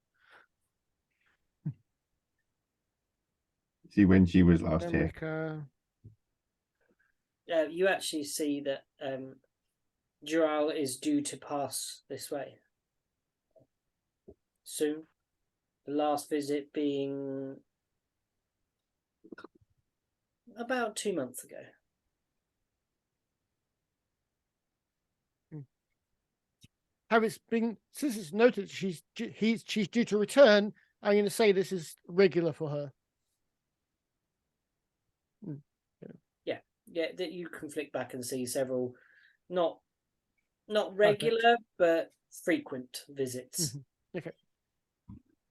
See when she was last here. You actually see that Drow is due to pass this way soon. The last visit being about 2 months ago. Have it's been since it's noted she's due to return? I'm going to say this is regular for her. Yeah. That you can flick back and see several, not regular, but frequent visits. Okay.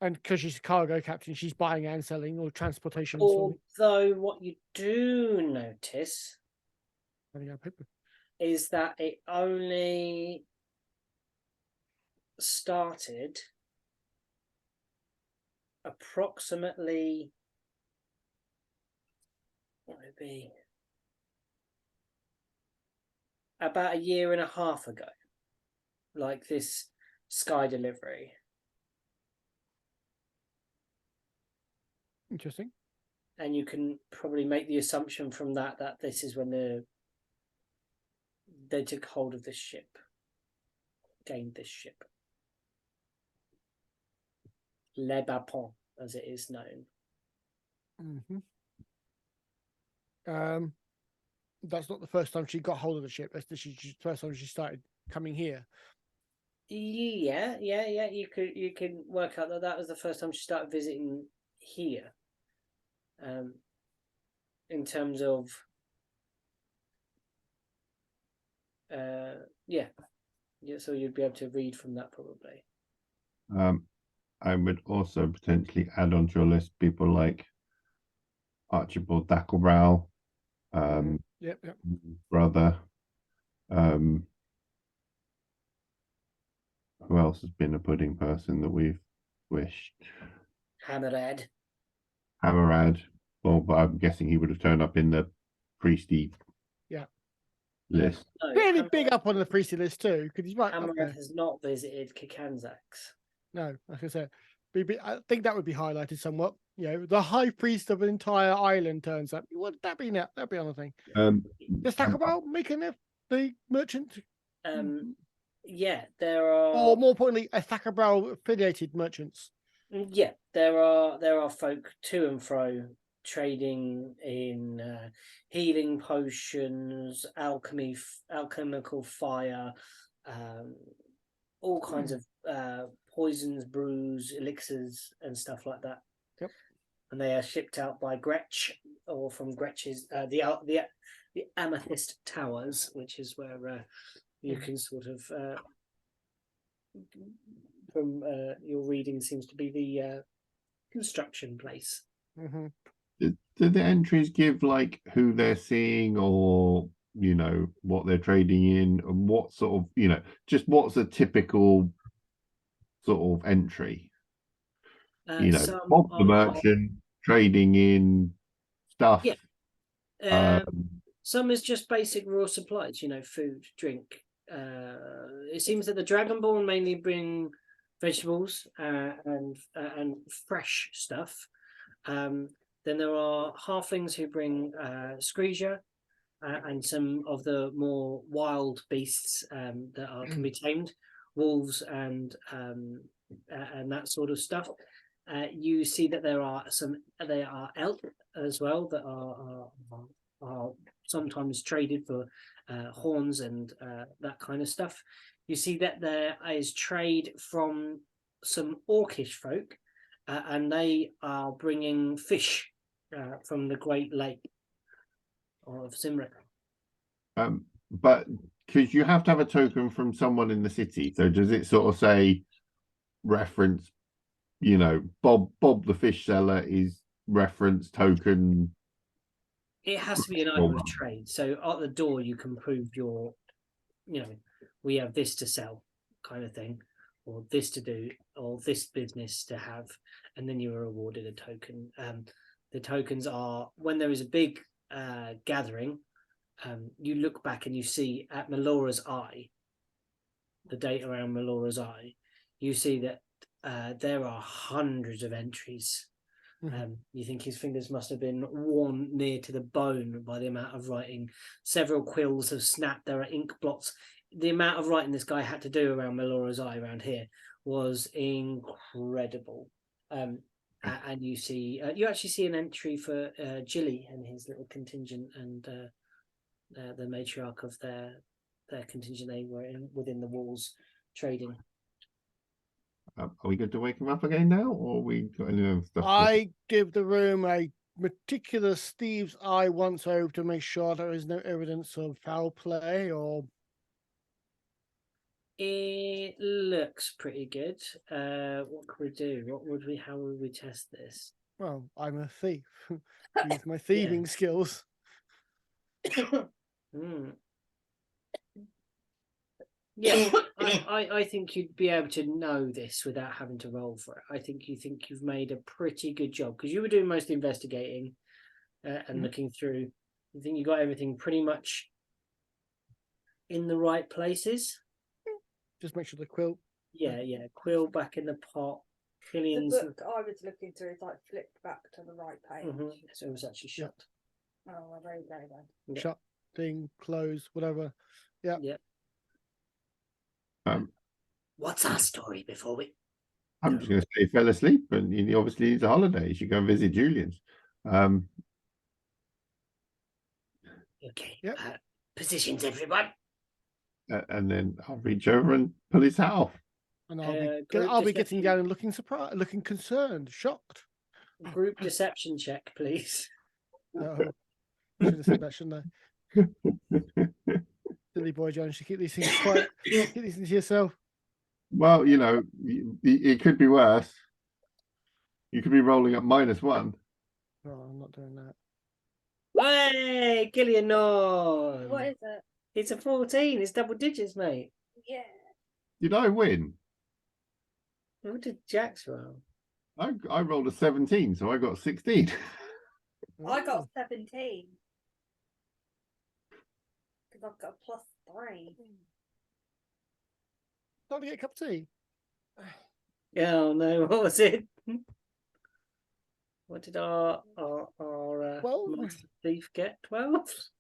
And because she's a cargo captain, she's buying and selling or transportation. Although what you do notice is that it only started approximately, what would it be, about a year and a half ago, like this Sky delivery. Interesting. And you can probably make the assumption from that this is when they took hold of this ship, gained this ship. Le Bapon, as it is known. That's not the first time she got hold of the ship. That's the first time she started coming here. Yeah. You can work out that was the first time she started visiting here. In terms of, so you'd be able to read from that probably. I would also potentially add onto your list people like Archibald Dacklebrow, brother. Who else has been a pudding person that we've wished? Hammerad. Well, but I'm guessing he would have turned up in the priesty list. No, Really big up on the priesty list too, because he's right up there. Hammerad has not visited Kcanzacks. No, like I said, I think that would be highlighted somewhat. The high priest of an entire island turns up. Would that be now? That'd be another thing. Let's talk about making the merchant. Yeah, there are. Or more importantly, a Thackerbrow affiliated merchants. Yeah, there are folk to and fro trading in healing potions, alchemical fire, all kinds of poisons, brews, elixirs, and stuff like that. Yep. And they are shipped out by Gretch, or from Gretch's the Amethyst Towers, which is where you can sort of from your reading seems to be the construction place. Do the entries give like who they're seeing, or what they're trading in, and what sort of just what's a typical sort of entry? Bob the merchant trading in stuff. Yeah. Some is just basic raw supplies, food, drink. It seems that the Dragonborn mainly bring vegetables and fresh stuff. Then there are halflings who bring screesia and some of the more wild beasts that can be tamed, wolves and that sort of stuff. You see that there are elk as well that are sometimes traded for horns and that kind of stuff. You see that there is trade from some orcish folk, and they are bringing fish from the Great Lake of Cymric. But because you have to have a token from someone in the city, so does it sort of say reference? Bob the fish seller is reference token. It has to be an item of trade. So at the door, you can prove your, we have this to sell kind of thing, or this to do, or this business to have. And then you are awarded a token. The tokens are, when there is a big gathering, you look back and you see at Melora's Eye, the date around Melora's Eye, you see that there are hundreds of entries. You think his fingers must have been worn near to the bone by the amount of writing. Several quills have snapped. There are ink blots. The amount of writing this guy had to do around Melora's Eye around here was incredible. And you actually see an entry for Gilly and his little contingent, and the matriarch of their contingent. They were within the walls trading. Are we going to wake him up again now, or we got any other stuff? I give the room a meticulous thieves' eye once over to make sure there is no evidence of foul play or It looks pretty good. What could we do? How would we test this? Well, I'm a thief. Use my thieving skills. Hmm. Yeah, I think you'd be able to know this without having to roll for it. I think you've made a pretty good job because you were doing most investigating and looking through. You think you got everything pretty much in the right places. Just make sure the quilt. Yeah, quill back in the pot. The Crelion's. book I was looking through is like flipped back to the right page. So it was actually shut. Oh, well, very, very bad. Yeah. Shut, thing, close, whatever. Yeah. Yeah. Um, What's our story before we? I'm just going to say he fell asleep and he obviously needs a holiday. He should go and visit Julian's. Okay. Yep. Positions, everyone. And then I'll reach over and pull his hat off. And group I'll be getting deception. down and looking surprised, looking concerned, shocked. Group deception check, please. No, should have said that, shouldn't I? Silly boy, John. You should keep these things quiet. Keep these things to yourself. Well, it could be worse. You could be rolling up -1. No, I'm not doing that. Hey, Gillian, no. What is it? It's a 14. It's double digits, mate. Yeah. Did I win? What did Jax roll? I rolled a 17, so I got 16. I got 17. Because I've got a +3. Time to get a cup of tea. Oh no, what was it? What did our Master Thief get? 12?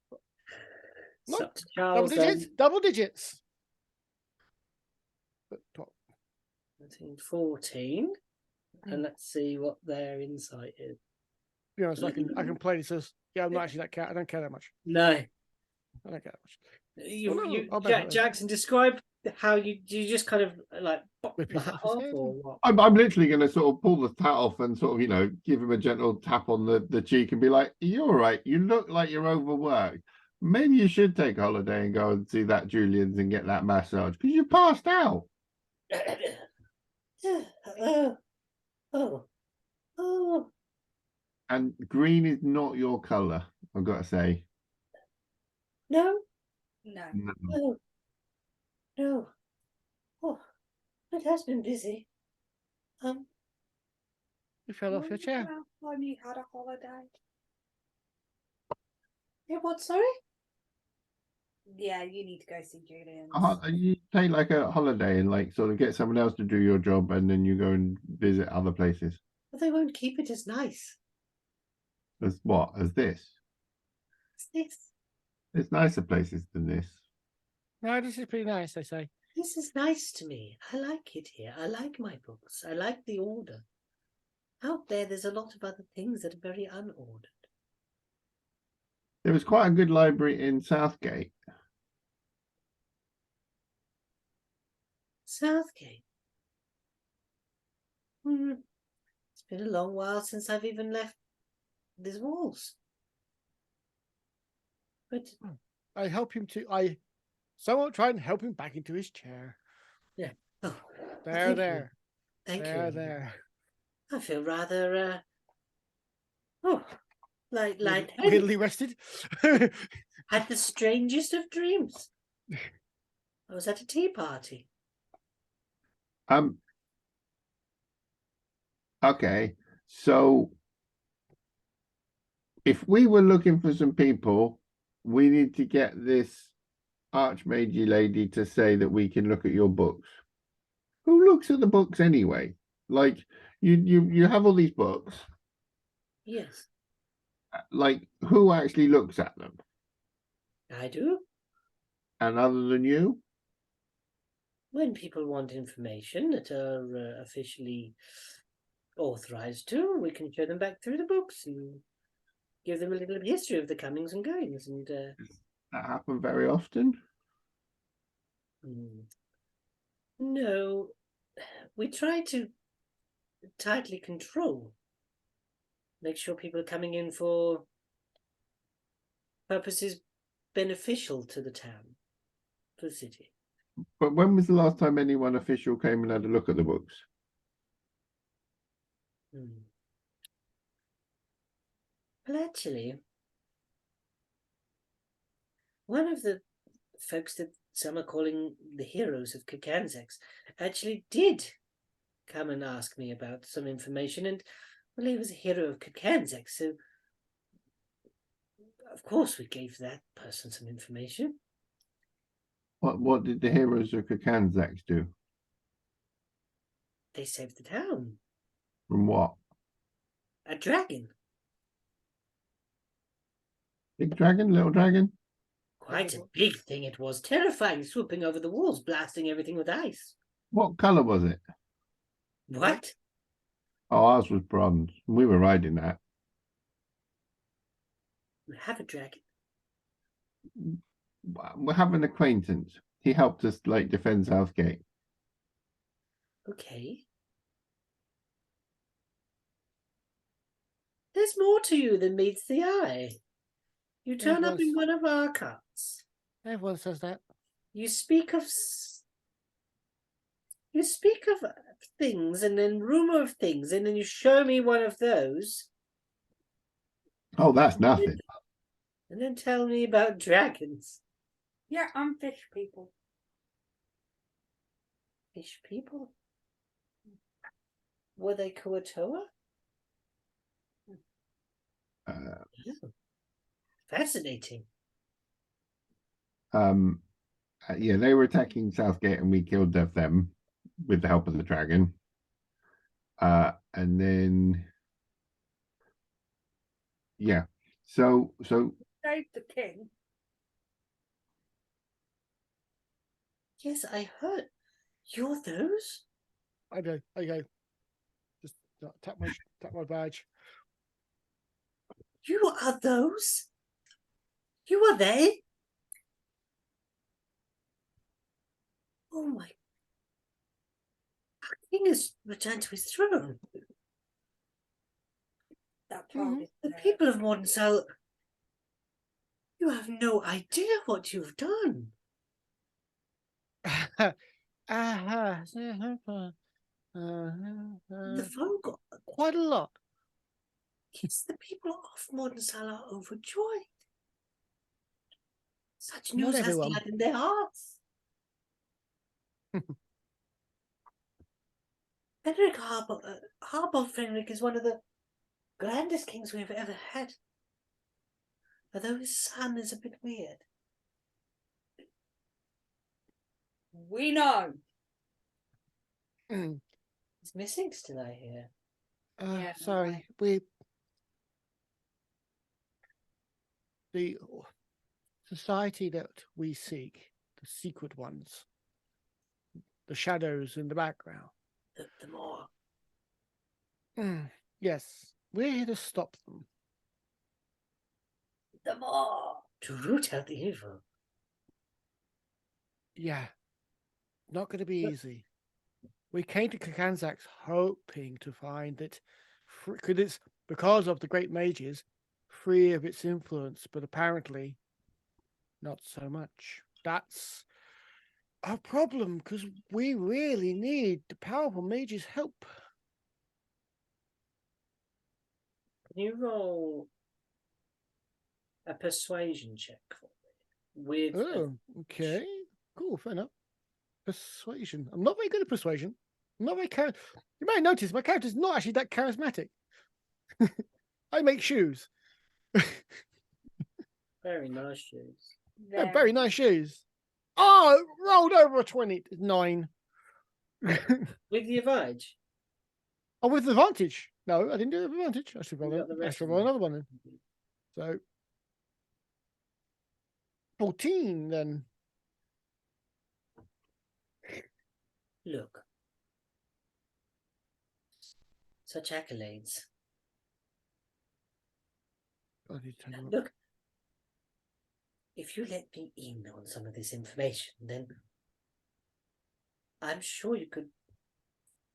No, Up to Charles, double digits. But top. 14. And let's see what their insight is. You know, so I can play this as I'm not actually that cat. I don't care that much. No. I don't care that much. Jackson, describe how you just kind of like Whip the his hat hat off off his head. or what? I'm literally going to sort of pull the hat off and sort of, give him a gentle tap on the cheek and be like, "You're all right. You look like you're overworked. Maybe you should take a holiday and go and see that Julian's and get that massage because you passed out." Oh. And green is not your color, I've got to say. No. No. No. Oh, it has been busy. You fell off your chair. Last time you had a holiday. Yeah, what? Sorry. Yeah, you need to go see Julian. You take like a holiday and like sort of get someone else to do your job, and then you go and visit other places. But they won't keep it as nice. As what? As this? As this. There's nicer places than this. No, this is pretty nice, they say. This is nice to me. I like it here. I like my books. I like the order. Out there's a lot of other things that are very unordered. There was quite a good library in Southgate. Southgate. It's been a long while since I've even left these walls. But I help him to. Someone try and help him back into his chair. yeah. Oh, There. Thank you. There. I feel rather like Weirdly rested. had the strangest of dreams. I was at a tea party. Okay, so if we were looking for some people, we need to get this archmagey lady to say that we can look at your books. Who looks at the books anyway? Like you have all these books. Yes, Like who actually looks at them? I do. And other than you? When people want information that are officially authorized to, we can show them back through the books and give them a little history of the comings and goings. And Does that happen very often? No, we try to tightly control, make sure people are coming in for purposes beneficial to the town, to the city. But when was the last time anyone official came and had a look at the books? Hmm. Well, actually, one of the folks that some are calling the heroes of Kcanzacks actually did come and ask me about some information, and well, he was a hero of Kcanzacks, so of course we gave that person some information. What did the heroes of Kcanzacks do? They saved the town. From what? A dragon. Big dragon, little dragon? Quite a big thing it was, terrifying, swooping over the walls, blasting everything with ice. What colour was it? What? Oh, ours was bronze. We were riding that. We have a dragon. We have an acquaintance. He helped us like defend Southgate. Okay. There's more to you than meets the eye. You turn up in one of our carts. Everyone says that. You speak of things, and then rumor of things, and then you show me one of those, Oh, that's nothing. and then tell me about dragons. Yeah, I'm fish people. Fish people? Were they Kuatoa? Uh, Oh, fascinating. Yeah, they were attacking Southgate and we killed them with the help of the dragon. And then yeah, so Save the king. Yes, I heard. You're those? I go. Just tap my badge. You are those? You are they? Oh my. Our king has returned to his throne. That part is The there. people of Modern Soul. You have no idea what you've done. The folk, Quite a lot. yes, the people of Modern Soul are overjoyed. Such Not news has everyone. gladdened their hearts. Fenric Harbour Fenric is one of the grandest kings we've ever had. Although his son is a bit weird. We know. He's missing still, I hear. Yeah, Sorry, the society that we seek, the secret ones, the shadows in the background. The more. Yes, we're here to stop them. The more. To root out the evil. Yeah, not going to be easy. We came to Kcanzacks hoping to find it, because of the great mages, free of its influence, but apparently not so much. That's a problem, because we really need the powerful mages' help. Can you roll a persuasion check for me? With Okay. Cool, fair enough. Persuasion. I'm not very good at persuasion. I'm not very You may notice my character's not actually that charismatic. I make shoes. very nice shoes. They're very nice shoes. Oh, rolled over a 20. 9. With the advantage. Oh, with advantage. No, I didn't do advantage. I should roll, You got the I rest should of roll them. another one then. So 14 then. Look. Such accolades. I need to turn you up. Look. If you let me in on some of this information, then I'm sure you could.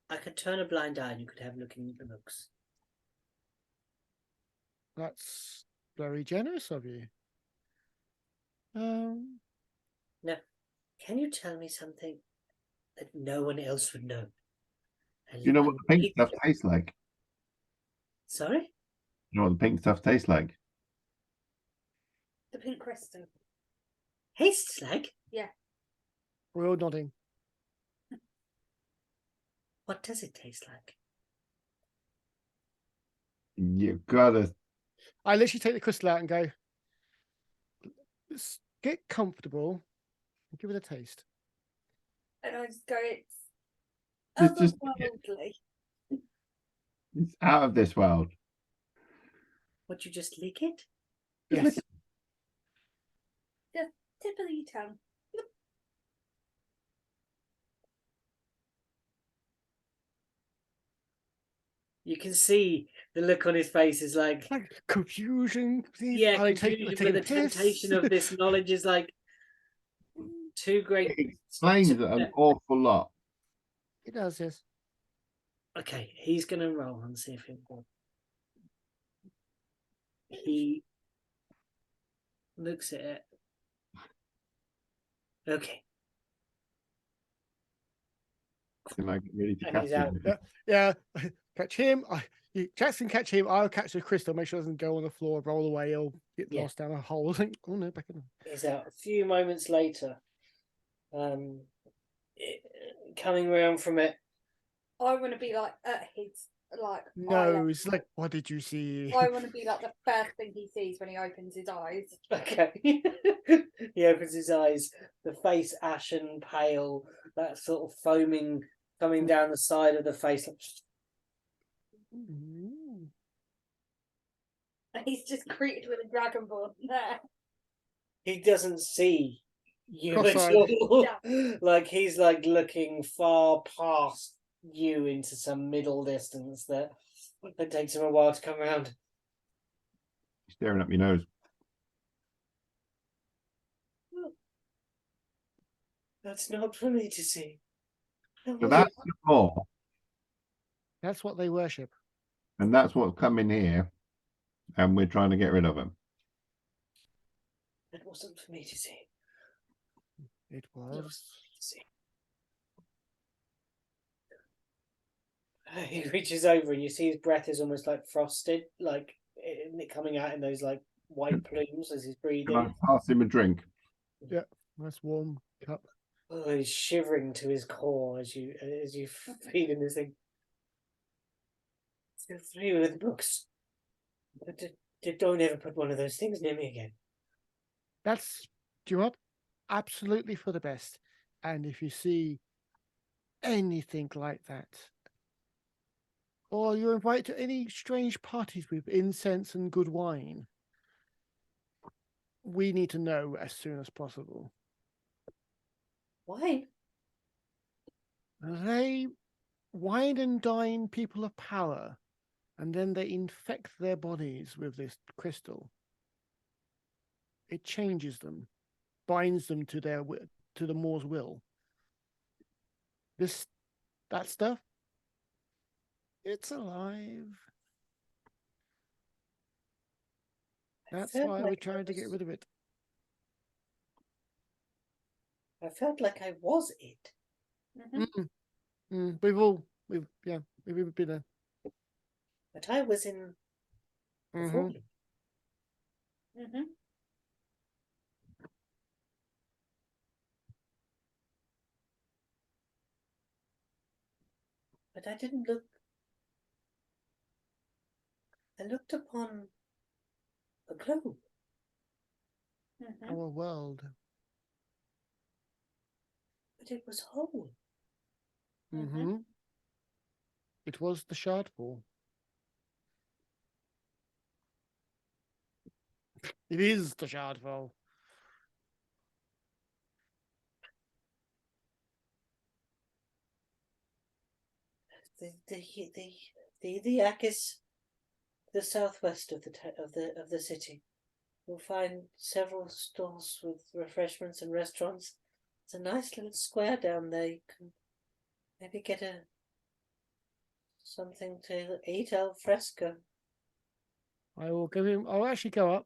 I could turn a blind eye and you could have a look in the books. That's very generous of you. No. Can you tell me something that no one else would know? You know what the pink stuff tastes like? Sorry? You know what the pink stuff tastes like? The pink crystal. Tastes like? We're all nodding. What does it taste like? You've gotta. I literally take the crystal out and go, let's get comfortable and give it a taste. And I just go, it's It's just otherworldly. it's out of this world. Would you just lick it? Yes. Just tip of your tongue. You can see the look on his face is like, Like confusion. yeah, Are they confusion, taking but the a piss? temptation of this knowledge is like too great. It explains an awful lot. It does, yes. Okay, he's gonna roll and see if it will. He looks at it. Okay. Can I get ready to And catch he's out. him? Yeah. Catch him. Jackson catch him. I'll catch the crystal. Make sure it doesn't go on the floor, roll away, or get Yeah. lost down a hole. Oh no, back in. He's out. A few moments later, coming around from it. I want to be like at his like eye No, level. it's like, what did you see? I want to be like the first thing he sees when he opens his eyes. Okay. He opens his eyes, the face ashen pale, that sort of foaming coming down the side of the face. Ooh. And he's just greeted with a dragon ball there. He doesn't see you at Cross-eyed. all. Like he's like looking far past you into some middle distance that it takes him a while to come around. Staring up your nose. That's not for me to see. So that's the floor, That's what they worship. and that's what's come in here, and we're trying to get rid of him. That wasn't for me to see. It That was. wasn't for me to see. He reaches over and you see his breath is almost like frosted, like it coming out in those like white plumes as he's Can I breathing. pass him a drink? Nice warm cup. Oh, he's shivering to his core as you feed him this thing. Feel free with books. But don't ever put one of those things near me again. That's, do you know what? Absolutely for the best. And if you see anything like that, or you're invited to any strange parties with incense and good wine, we need to know as soon as possible. Why? They wine and dine people of power, and then they infect their bodies with this crystal. It changes them, binds them to their to the Moor's will. That stuff, it's alive. That's why we're trying to get rid of it. I felt like I was it. Mm-hmm. We've been there. But I was in the falling. Mm-hmm. But I didn't look. I looked upon a globe. Mm-hmm. Our world. But it was whole. Mm-hmm. It was the Shardfall. It is the Shardfall. The Yak is the southwest of the city. You'll find several stores with refreshments and restaurants. It's a nice little square down there. You can maybe get something to eat al fresco. I'll actually go up.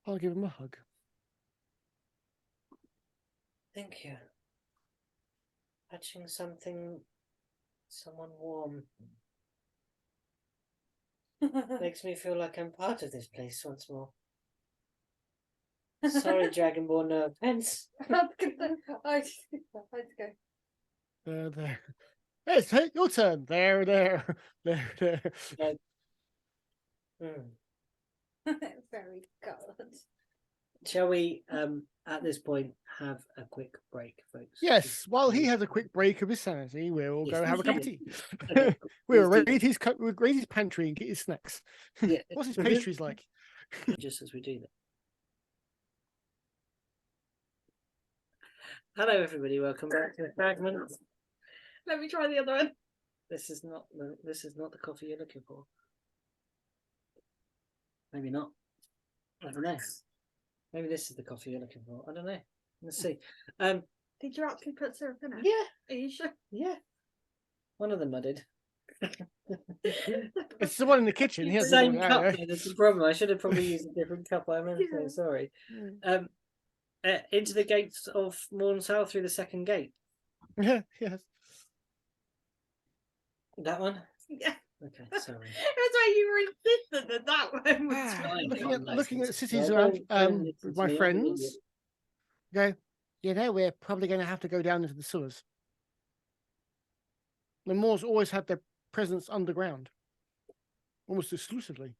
I'll give him a hug. Thank you. Touching someone warm makes me feel like I'm part of this place once more. Sorry, Dragonborn, no offense. I'd go. There. It's your turn. There. Very good. Shall we, at this point, have a quick break, folks? Yes, while he has a quick break of his sanity, we'll go have a cup of tea. Okay, We'll let's do raid his pantry and get his snacks. Yeah. What's his pastries like? Just as we do that. Hello, everybody. Welcome back to Fragments. Let me try the other one. This is not the coffee you're looking for. Maybe not. I don't know. Maybe this is the coffee you're looking for. I don't know. Let's see. Did you actually put syrup in it? Yeah. Are you sure? Yeah. One of them I did. It's the one in the kitchen. He has Same the cup. one, Though, that's the problem. I should have probably used a different cup. I'm so sorry. Into the gates of Mornsell through the second gate. Yeah, yes. That one. Yeah. Okay, sorry. That's why you were insistent that that one was fine. Looking at cities Yeah, around don't listen with to my me, I'm an friends. Go, we're probably going to have to go down into the sewers. The Moors always had their presence underground, almost exclusively.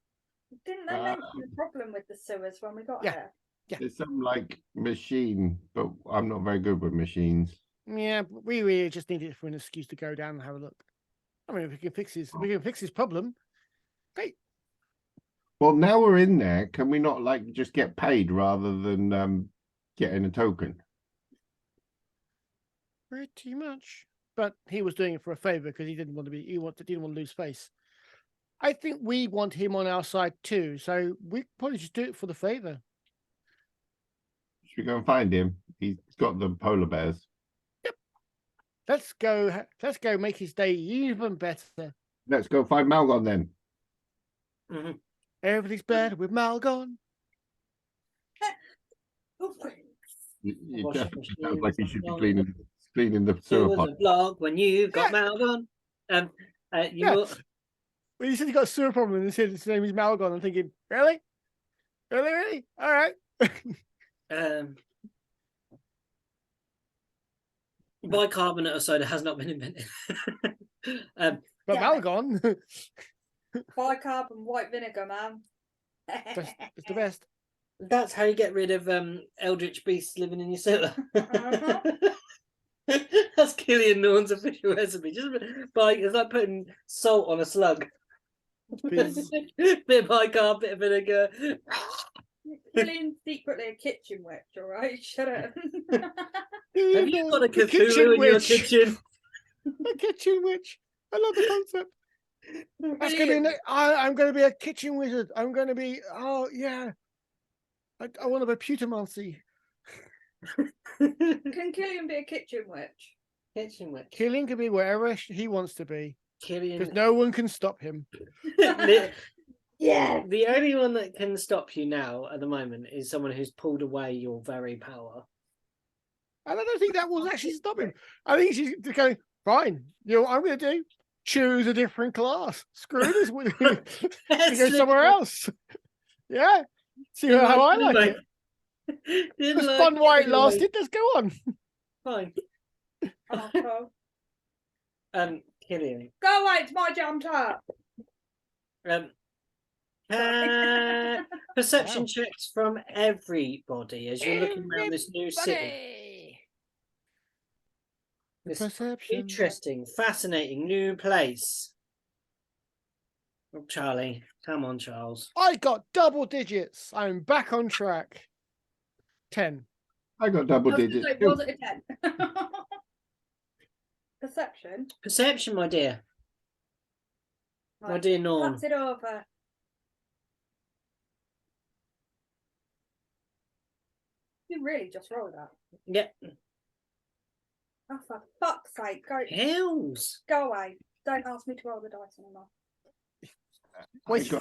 Didn't they mention the problem with the sewers when we got Yeah. here? Yeah. There's some like machine, but I'm not very good with machines. Yeah, we really just need it for an excuse to go down and have a look. I mean, if we can fix his problem, great. Well, now we're in there, can we not like just get paid rather than getting a token? Pretty much. But he was doing it for a favor because he didn't want to lose face. I think we want him on our side too, so we probably just do it for the favor. Should we go and find him? He's got the polar bears. Yep. Let's go make his day even better. Let's go find Malgon then. Mm-hmm. Everything's better with Malgon. It definitely sounds like he should be cleaning the It sewer was pipe. a blog when you got Malgon. When he said he got a sewer problem and he said his name is Malgon, I'm thinking, really? Really? All right. Bicarbonate of soda has not been invented. But Malgon, Bicarb and white vinegar, man. it's the best. That's how you get rid of eldritch beasts living in your cellar. That's Killian Norn's official recipe. It's like putting salt on a slug. Bit of bicarb, bit of vinegar. Killian's secretly a kitchen witch, all right? Shut up. Have you got a Cthulhu in your kitchen? A kitchen witch. I love the concept. That's gonna be. I'm going to be a kitchen wizard. I'm going to be. Oh yeah. I want to be Pewtermancy. Can Killian be a kitchen witch? Kitchen witch. Killian can be wherever he wants to be. Killian, because no one can stop him. Yeah, the only one that can stop you now at the moment is someone who's pulled away your very power. And I don't think that will actually stop him. I think she's going, fine, you know what I'm going to do? Choose a different class. Screw this. Go somewhere else. Yeah. See how I like it. The fun while it lasted. Let's go on. Fine. Killian. Go away, it's my jam top. Perception checks from everybody as you're looking around this new city. This Perception. interesting, fascinating new place. Oh, Charlie, come on, Charles. I got double digits. I'm back on track. 10. I got double digits. Was it a 10? Perception. Perception, my dear. Right. My dear Norm. Pass it over. You really just rolled that. Yep. Oh, for fuck's sake. Hells. Go away. Don't ask me to roll the dice anymore. Wake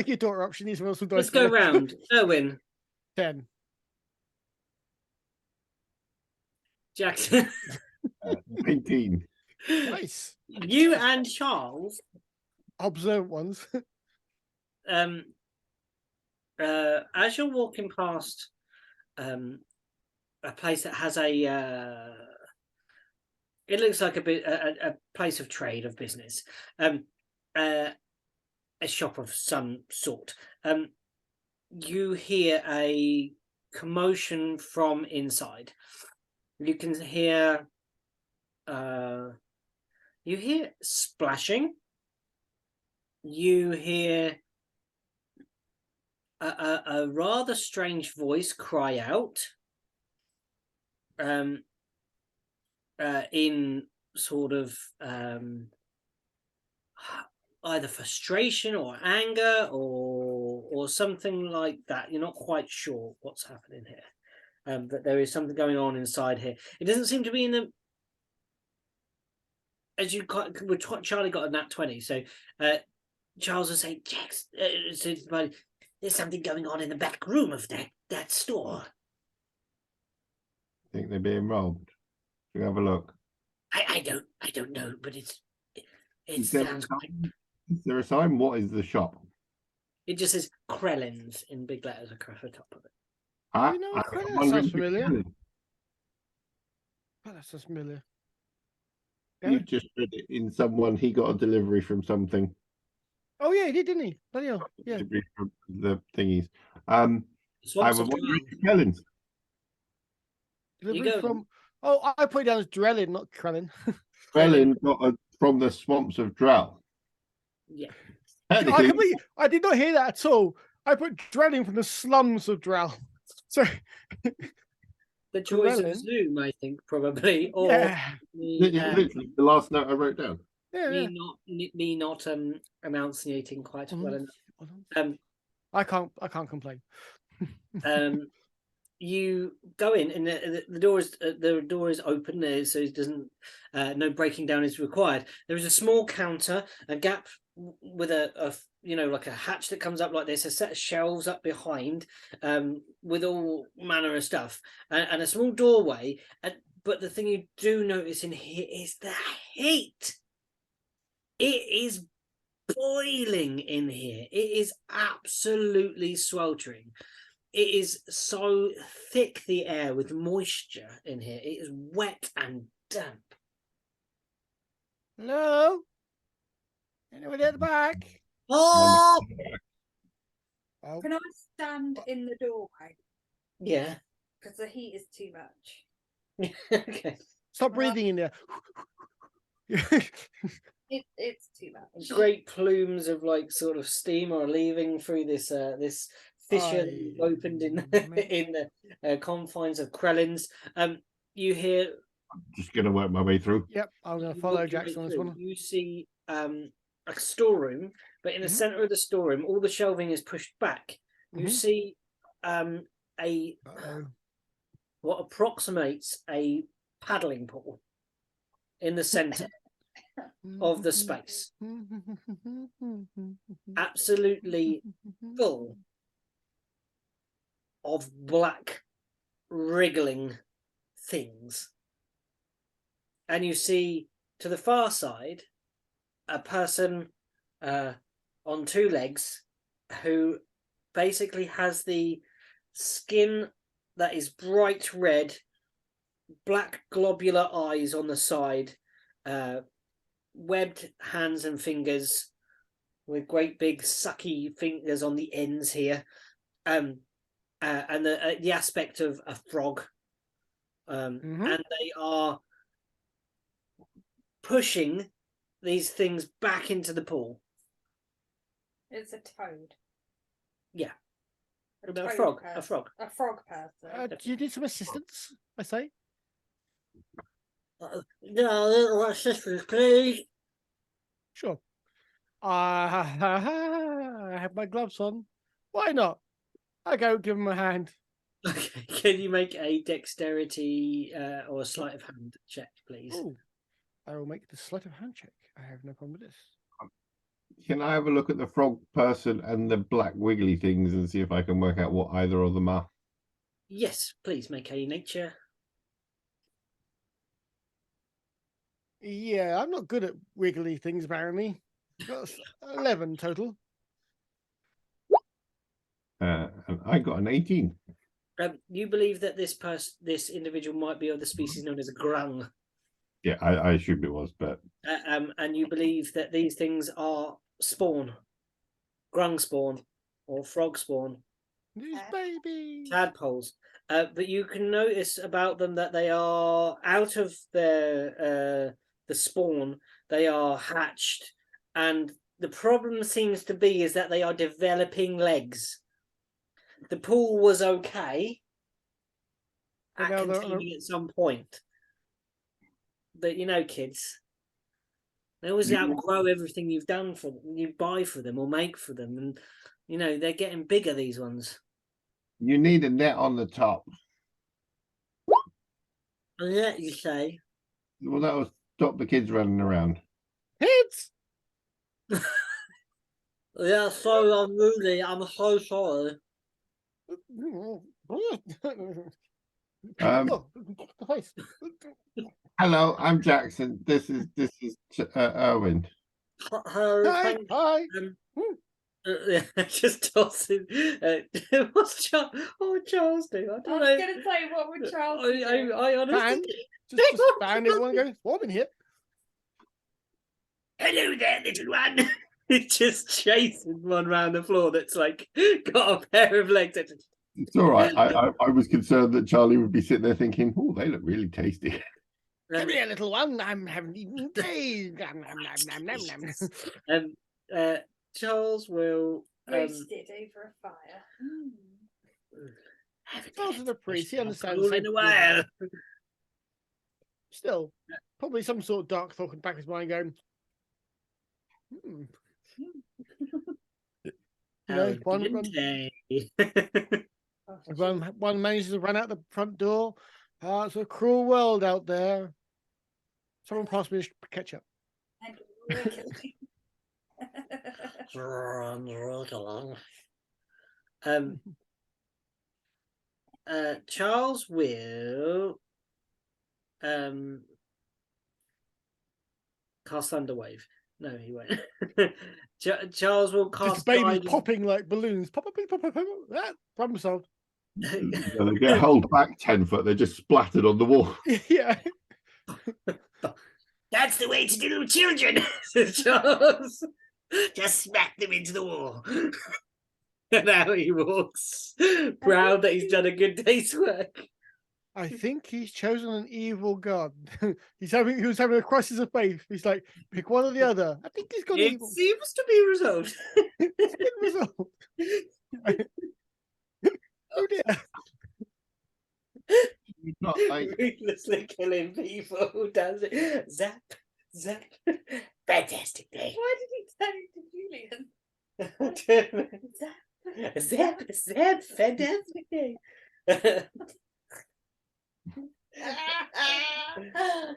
your daughter up. She needs to roll some dice. Let's go round. Owen. 10. Jackson. 19. Nice. You and Charles, Observant ones. as you're walking past a place that has a it looks like a place of trade, of business, a shop of some sort. You hear a commotion from inside. You can hear splashing. You hear a rather strange voice cry out in sort of either frustration or anger or something like that. You're not quite sure what's happening here, but there is something going on inside here. It doesn't seem to be in the, as you Charlie got a nat 20, so Charles will say, Jax, there's something going on in the back room of that store. Think they're being robbed. Should we have a look? I don't know, but it Is there sounds quite. Is there a sign? What is the shop? It just says Crelins in big letters across the top of it. You know, that sounds familiar. Oh, that sounds familiar. You just read it in someone. He got a delivery from something. Oh yeah, he did, didn't he? Bloody hell. Yeah. Delivery from the thingies. I Swamps was of wondering Drelin. Crelins. Delivery from. Oh, I put it down as Drelin, not Crelin. Crelin got from the swamps of Drell. Yeah. I did not hear that at all. I put Drelin from the slums of Drell. So The choice Crelin? of Zoom, I think, probably, or yeah, Literally the last note I wrote down. yeah. me not enunciating quite well enough. I can't complain. You go in, and the door is open there, so it doesn't. No breaking down is required. There is a small counter, a gap with a like a hatch that comes up like this, a set of shelves up behind, with all manner of stuff, and a small doorway. But the thing you do notice in here is the heat. It is boiling in here. It is absolutely sweltering. It is so thick, the air, with moisture in here. It is wet and damp. Hello? Anybody at the back? Oh! Oh, Can I stand in the doorway? Yeah. Because the heat is too much. Okay. stop breathing in there. It's too much. Great plumes of sort of steam are leaving through this fissure that you've opened in in the confines of Crelins. You hear. I'm just going to work my way through. Yep, I'm going to you follow look Jackson on this through, one. You see a storeroom, but in the center of the storeroom, all the shelving is pushed back. You see what approximates a paddling pool in the center of the space, absolutely full of black wriggling things. And you see to the far side a person on two legs who basically has the skin that is bright red, black globular eyes on the side, webbed hands and fingers with great big sucky fingers on the ends here, and the aspect of a frog, and they are pushing these things back into the pool. It's a toad. Yeah. A frog. person. A frog. A frog person. Do you need some assistance? I say. No, little assistance, please. Sure. I have my gloves on. Why not? I go give him a hand. Okay, can you make a dexterity or a sleight of hand check, please? Ooh, I will make the sleight of hand check. I have no problem with this. Can I have a look at the frog person and the black wiggly things and see if I can work out what either of them are? Yes, please make a nature. Yeah, I'm not good at wiggly things, apparently. Got 11 total. And I got an 18. You believe that this individual might be of the species known as a grung, Yeah, I assumed it was, but and you believe that these things are spawn, grung spawn, or frog spawn, These babies. tadpoles. But you can notice about them that they are out of the spawn. They are hatched, and the problem seems to be is that they are developing legs. The pool was okay And at now they're containing at some point, but you know, kids, they always You- outgrow everything you've done for them, you buy for them or make for them, and you know they're getting bigger. These ones. you need a net on the top. And yet you say, Well, that will stop the kids running around. Kids! yeah, so unruly. I'm so sorry. Oh, nice. Hello, I'm Jackson. This is Erwin. Hello, Hi, thank hi. just tossing. What's Charles? What would Charles do? I I don't was know. going to say, what would Charles do? I honestly. Fan. Just fan everyone going, warm in here. Hello there, little one. It's just chasing one round the floor that's like got a pair of legs. It's all right. I was concerned that Charlie would be sitting there thinking, "Oh, they look really tasty." Come here, little one. I haven't eaten days. Nom, nom, nom, nom, nom, nom. Charles will Roasted over a fire. Charles is a priest. He understands. in a while. Still, probably some sort of dark thought in the back of his mind going, You know, one manages to run out the front door. It's a cruel world out there. Someone pass me a ketchup. Charles will cast Thunderwave. No, he won't. Charles will cast Just babies guidance. popping like balloons. Pop, pop, pop, pop, pop. Ah, problem solved. They get held back 10 foot. They're just splattered on the wall. Yeah. That's the way to do children, says Charles. Just smack them into the wall. And out he walks, proud that he's done a good day's work. I think he's chosen an evil god. He was having a crisis of faith. He's like, pick one or the other. I think he's got It evil. seems to be resolved. It's been resolved. Oh dear. He's not like Ruthlessly killing people, does it? Zap, zap. Fantastic day. Why did he turn to Julian? Zap, zap, zap. Fantastic day.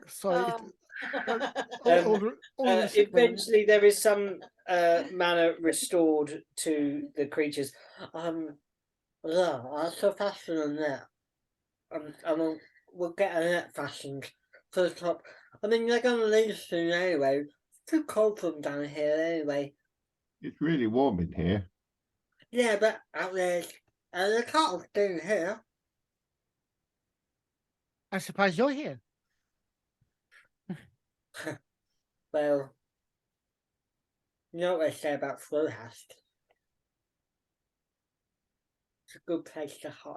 Sorry. Eventually, there is some manner restored to the creatures. Yeah, I'm so faster than that. We'll get a net fashioned to the top. I mean, they're going to leave soon anyway. It's too cold for them down here anyway. it's really warm in here. Yeah, but out there, they can't stay here. I'm surprised you're here. Well, you know what they say about Flowhast. It's a good place to hide.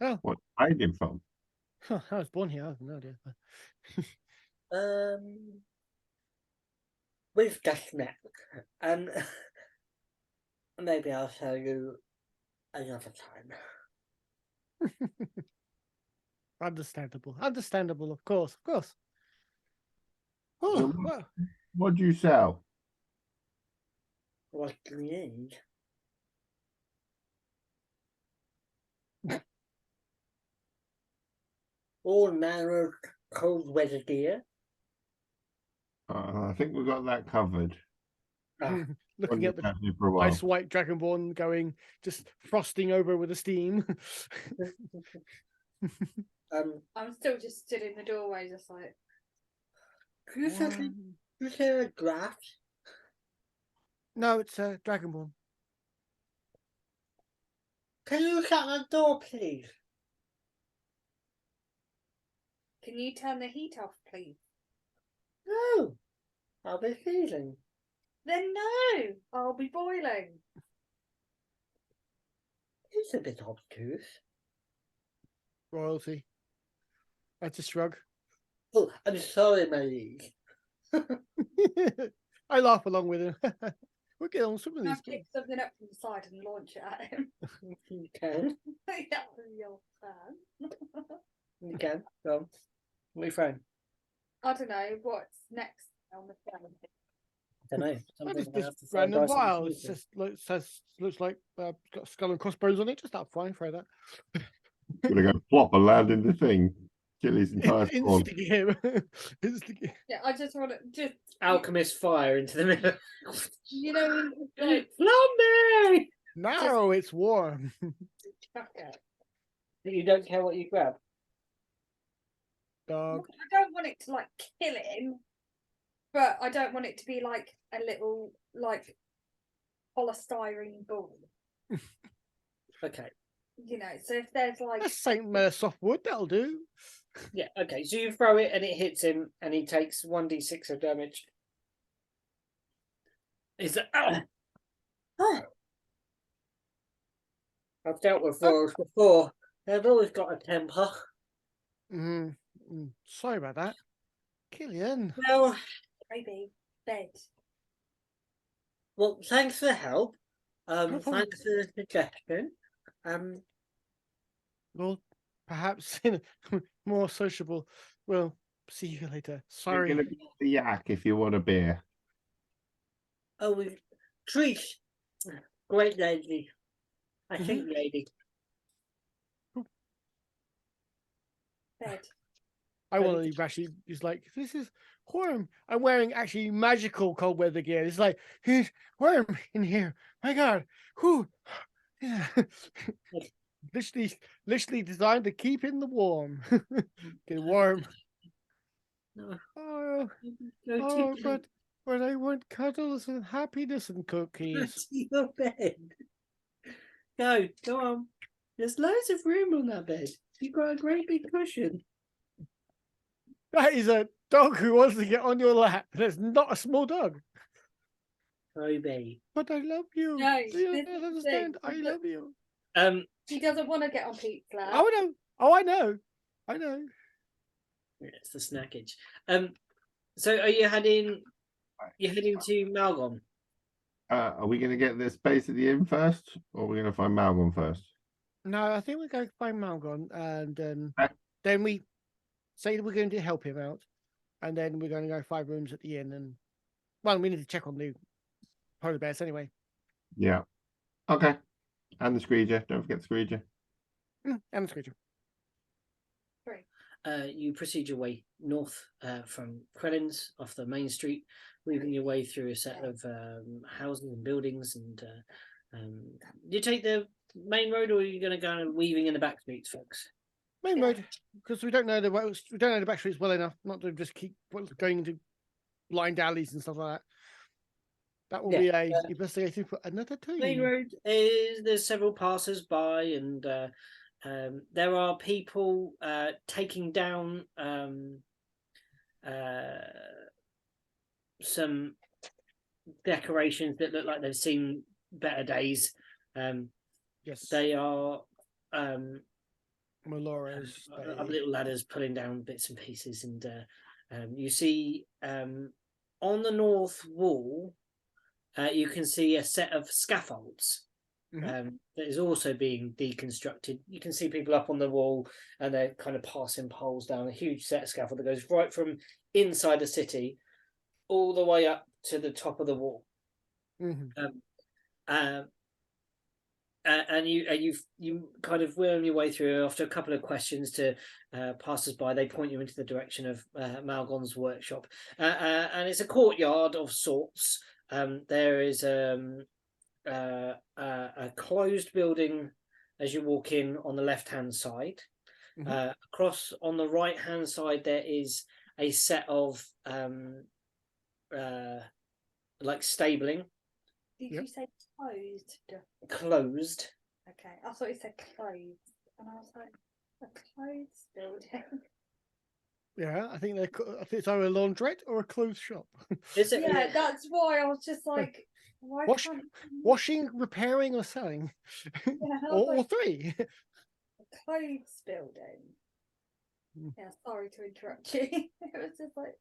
Oh, What hiding from? huh, I was born here. I have no idea. We've just met, and maybe I'll show you another time. Understandable. Understandable, of course. Of course. So Oh, well. what do you sell? What do you need? All manner of cold weather gear. I think we've got that covered. Looking at the for a while. ice white dragonborn going, just frosting over with the steam. I'm still just stood in the doorway, just like. Can you say Worm. a graph? No, it's Dragonborn. Can you shut the door, please? Can you turn the heat off, please? No, I'll be freezing. Then no, I'll be boiling. It's a bit obtuse. Royalty. I just shrug. Oh, I'm sorry, my liege. I laugh along with him. We'll get on some of Can I these. pick something up from the side and launch it at him? You can. That was your plan. You can. Go on. What are you throwing? I don't know what's next on the phone. I don't know. Well, Something I have just to throw random dice on the vials. table. Just looks like got skull and crossbones on it. Just start flying, throw that. Gonna go plop and land in the thing. Kill his entire squad. Instigate him. Instigate. Yeah, I just want to just Alchemist fire into the middle. you know like Flambe! Now it's warm. chuck it. You don't care what you grab. Dog. I don't want it to like kill him, but I don't want it to be like a little like polystyrene ball. Okay. You know, so if there's like That's Saint softwood. That'll do. Yeah, okay. So you throw it and it hits him and he takes 1d6 of damage. Is that. I've dealt with royals before. They've always got a temper. Sorry about that, Killian. Well, maybe bed. well, thanks for the help. problem. Thanks for the suggestion. Well, perhaps in a more sociable. Well, see you later. You're Sorry. gonna be the yak if you want a beer. Oh, we Trish, great lady. I Mm-hmm. think lady. Bed. I want to leave. Actually, he's like, this is warm. I'm wearing actually magical cold weather gear. It's like, it's warm in here. My God, who? Yeah. literally designed to keep in the warm. Get warm. No, Oh, go but I want cuddles and happiness and cookies. to your bed. Go on. There's loads of room on that bed. You've got a great big cushion. That is a dog who wants to get on your lap. That's not a small dog. Toby. But I love you. No, Do you this not is the understand? I thing. love you. She doesn't want to get on Pete's lap. Oh, I know. Oh, I know. I know. Yeah, it's the snackage. So are you heading? You're heading to Malgon. Are we gonna get this base at the inn first, or are we gonna find Malgon first? No, I think we're going to find Malgon, and Okay. then we say that we're going to help him out, and then we're going to go 5 rooms at the inn. And well, we need to check on the polar bears anyway. Yeah. Okay. And the Screeger. Don't forget the Screeger. And the Screeger. You proceed your way north from Crelin's off the main street, weaving your way through a set of houses and buildings. And you take the main road, or are you going to go weaving in the back streets, folks? Main road, because we don't know the back streets well enough not to just keep going into blind alleys and stuff like that. That will be a investigation for another team. Main road is there's several passers by, and there are people taking down some decorations that look like they've seen better days. Yes, they are Maloras. Up little ladders pulling down bits and pieces, and you see on the north wall you can see a set of scaffolds that is also being deconstructed. You can see people up on the wall, and they're kind of passing poles down a huge set of scaffold that goes right from inside the city all the way up to the top of the wall. And you kind of worm your way through. After a couple of questions to passers-by, they point you into the direction of Malgon's workshop, and it's a courtyard of sorts. There is a closed building as you walk in on the left-hand side. Across on the right hand side, there is a set of like stabling. Did you say closed? Closed. Okay, I thought you said closed, and I was like, a clothes building. Yeah, I think it's either a laundrette or a clothes shop. Is it? Yeah, that's why I was just like, why can't washing, repairing, or selling, or three. A clothes building. Yeah, sorry to interrupt you. It was just like,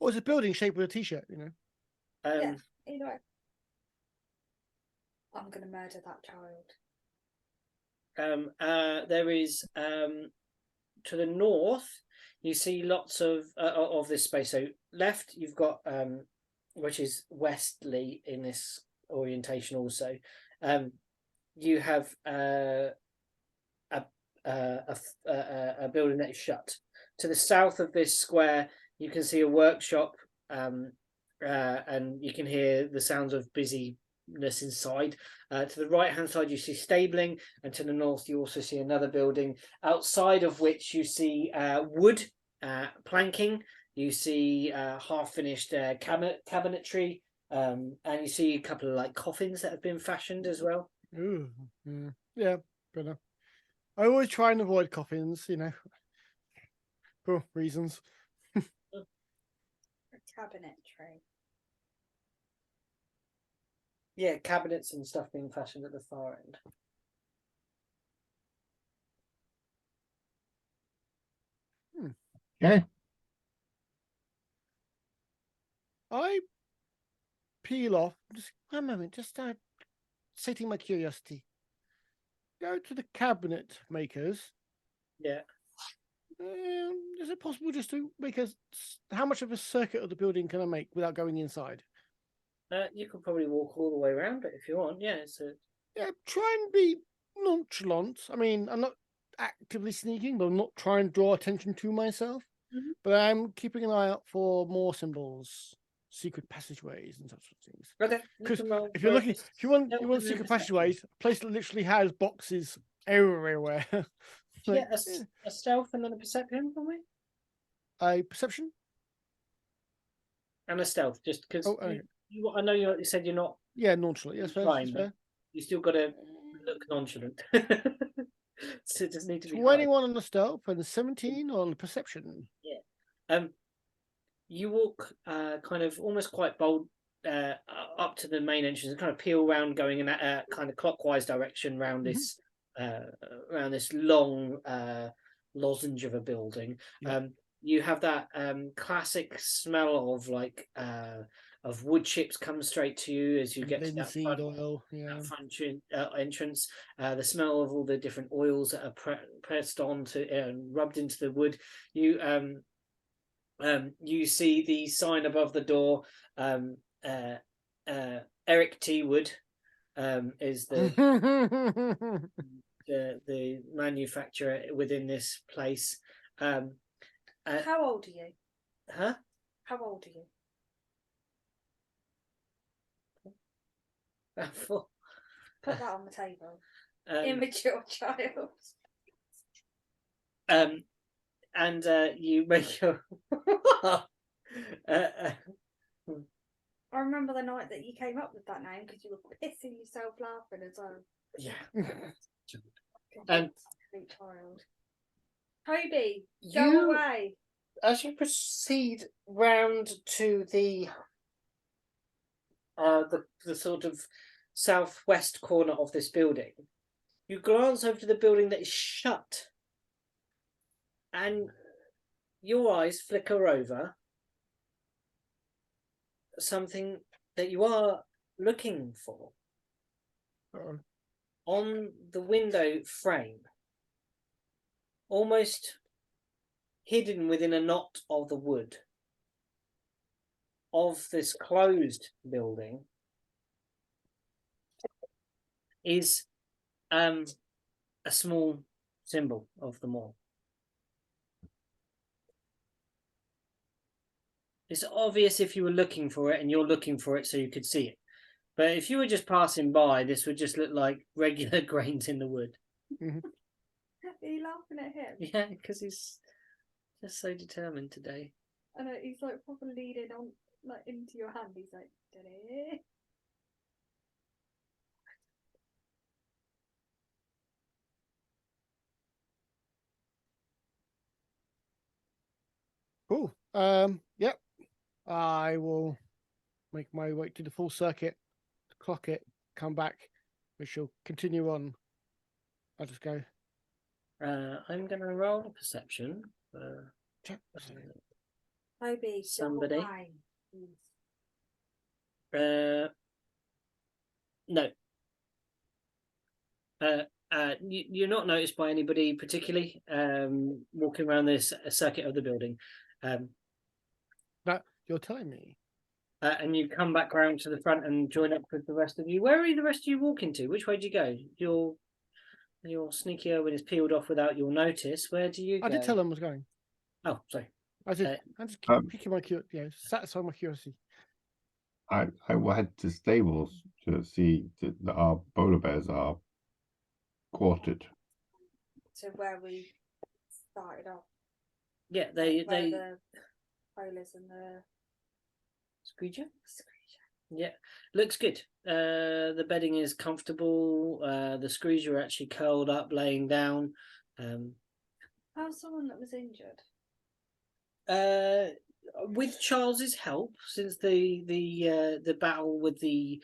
or it's a building shaped with a t-shirt, you know. yeah, either way. I'm gonna murder that child. There is to the north. You see lots of this space. So left, you've got which is westerly in this orientation. Also, you have a building that is shut. To the south of this square, you can see a workshop, and you can hear the sounds of busyness inside. To the right hand side, you see stabling, and to the north, you also see another building, outside of which you see wood planking. You see half finished cabinetry, and you see a couple of like coffins that have been fashioned as well. Ooh, yeah, fair enough. I always try and avoid coffins, you know, for reasons. Cabinetry. Yeah, cabinets and stuff being fashioned at the far end. Okay. I peel off. Just one moment. Just sating my curiosity. Go to the cabinet makers. Yeah. Is it possible just to make how much of a circuit of the building can I make without going inside? You could probably walk all the way around it if you want. Yeah. Yeah, try and be nonchalant. I mean, I'm not actively sneaking, but I'm not trying to draw attention to myself. But I'm keeping an eye out for more symbols, secret passageways, and such things. Okay. Because if you're looking, if you want secret passageways, a place that literally has boxes everywhere. Like, a stealth and then a perception for me. A perception and a stealth, just because. okay. I know you said you're not. Yeah, nonchalant. Yes, fair. You still got to look nonchalant. So it doesn't need to be 21 on the stealth and 17 on perception. Yeah. You walk kind of almost quite bold up to the main entrance and kind of peel around, going in that kind of clockwise direction around this long lozenge of a building. You have that classic smell of like of wood chips come straight to you as you get to that front, entrance. The smell of all the different oils that are pressed onto and rubbed into the wood. You see the sign above the door. Eric T. Wood is the the manufacturer within this place. How old are you? Huh? How old are you? Put that on the table. Immature child. And you make your. I remember the night that you came up with that name because you were pissing yourself laughing as well. Yeah. Child. Toby, go away. As you proceed round to the sort of southwest corner of this building, you glance over to the building that is shut, and your eyes flicker over something that you are looking for. On the window frame, almost hidden within a knot of the wood of this closed building, is a small symbol of the mall. It's obvious if you were looking for it, and you're looking for it so you could see it. But if you were just passing by, this would just look like regular grains in the wood. Are you laughing at him? Yeah, because he's just so determined today. I know he's like probably leading on like into your hand. He's like, "Da-da." Cool. Yep. I will make my way to the full circuit, clock it, come back. We shall continue on. I'll just go. I'm going to roll a perception for Toby, somebody. wine, please. No. You're not noticed by anybody particularly walking around this circuit of the building. No, you're telling me. And you come back round to the front and join up with the rest of you. Where are the rest of you walking to? Which way do you go? Your sneaky Owen is peeled off without your notice. Where do you go? I did tell them I was going. Oh, sorry. I did. I'm just picking my satisfy my curiosity. I will head to stables to see that our polar bears are quartered. To where we started off. Yeah, Where the polars and the Screeger? Yeah, looks good. The bedding is comfortable. The screws are actually curled up, laying down. How's someone that was injured? With Charles's help, since the battle with the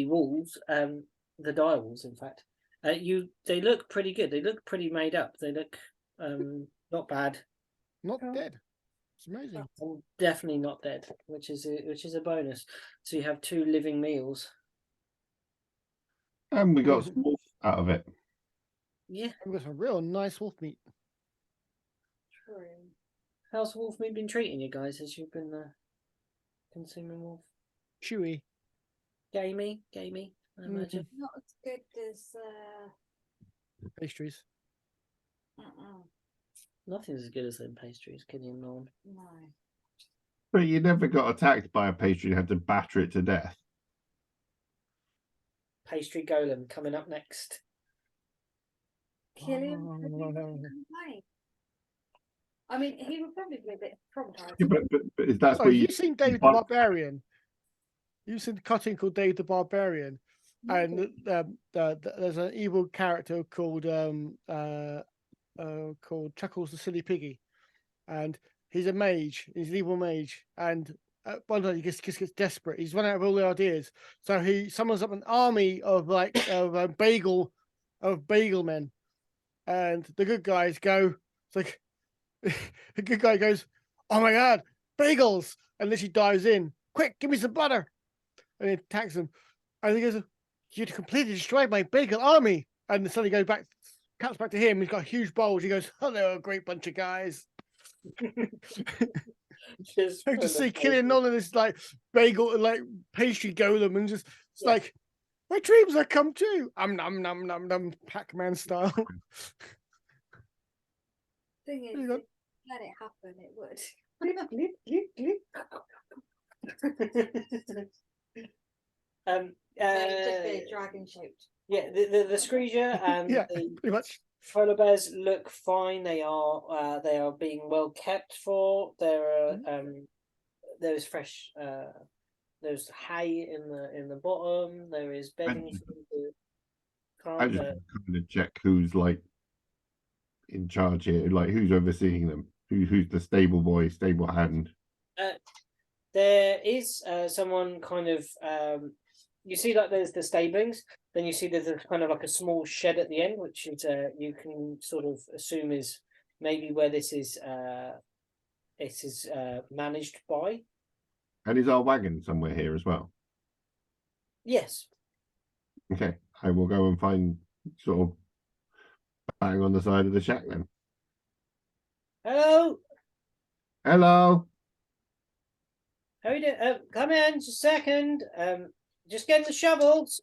wolves, the dire wolves, in fact, they look pretty good. They look pretty made up. They look not bad. Not dead. It's amazing. Definitely not dead, which is a bonus. So you have 2 living meals. And we got some wolf out of it. Yeah. We got some real nice wolf meat. True. How's wolf meat been treating you guys as you've been consuming wolf? Chewy. Gamey, I imagine. Not as good as Pastries. Nothing's as good as them pastries, can you, Norm? No. But you never got attacked by a pastry and had to batter it to death. Pastry golem coming up next. Kill him. Complain. I mean, he would probably be a bit traumatized. Yeah, but that's Oh, what you've seen Dave the Barbarian. You've seen the cartoon called Dave the Barbarian, and there's an evil character called Chuckles the Silly Piggy, and he's a mage. He's an evil mage, and one day he just gets desperate. He's run out of all the ideas, so he summons up an army of bagel men, and the good guys go. It's like the good guy goes, "Oh my god, bagels!" and then she dives in. Quick, give me some butter, and he attacks him. And he goes, "You completely destroyed my bagel army." And then suddenly goes back, cuts back to him. He's got a huge bowl. He goes, "Oh, they're a great bunch of guys." Just see killing all of this like bagel, like pastry golem, and just it's like my dreams have come true. Num num num num, Pac-Man style. Thing is, if let it happen, it would. Glip, glip, glip. Just be dragon shaped. Yeah, the Screeger and yeah, the pretty much. polar bears look fine. They are being well kept for. There's fresh there's hay in the bottom. There is bedding for I just kind of check who's like in charge here, like who's overseeing them, who's the stable boy, stable hand. There is someone kind of you see like there's the stablings, then you see there's a kind of like a small shed at the end, which is you can sort of assume is maybe where this is managed by. And is our wagon somewhere here as well? Yes. Okay, I will go and find sort of bang on the side of the shack then. Hello. Hello. How are you doing? Come in just a second. Just getting the shovels.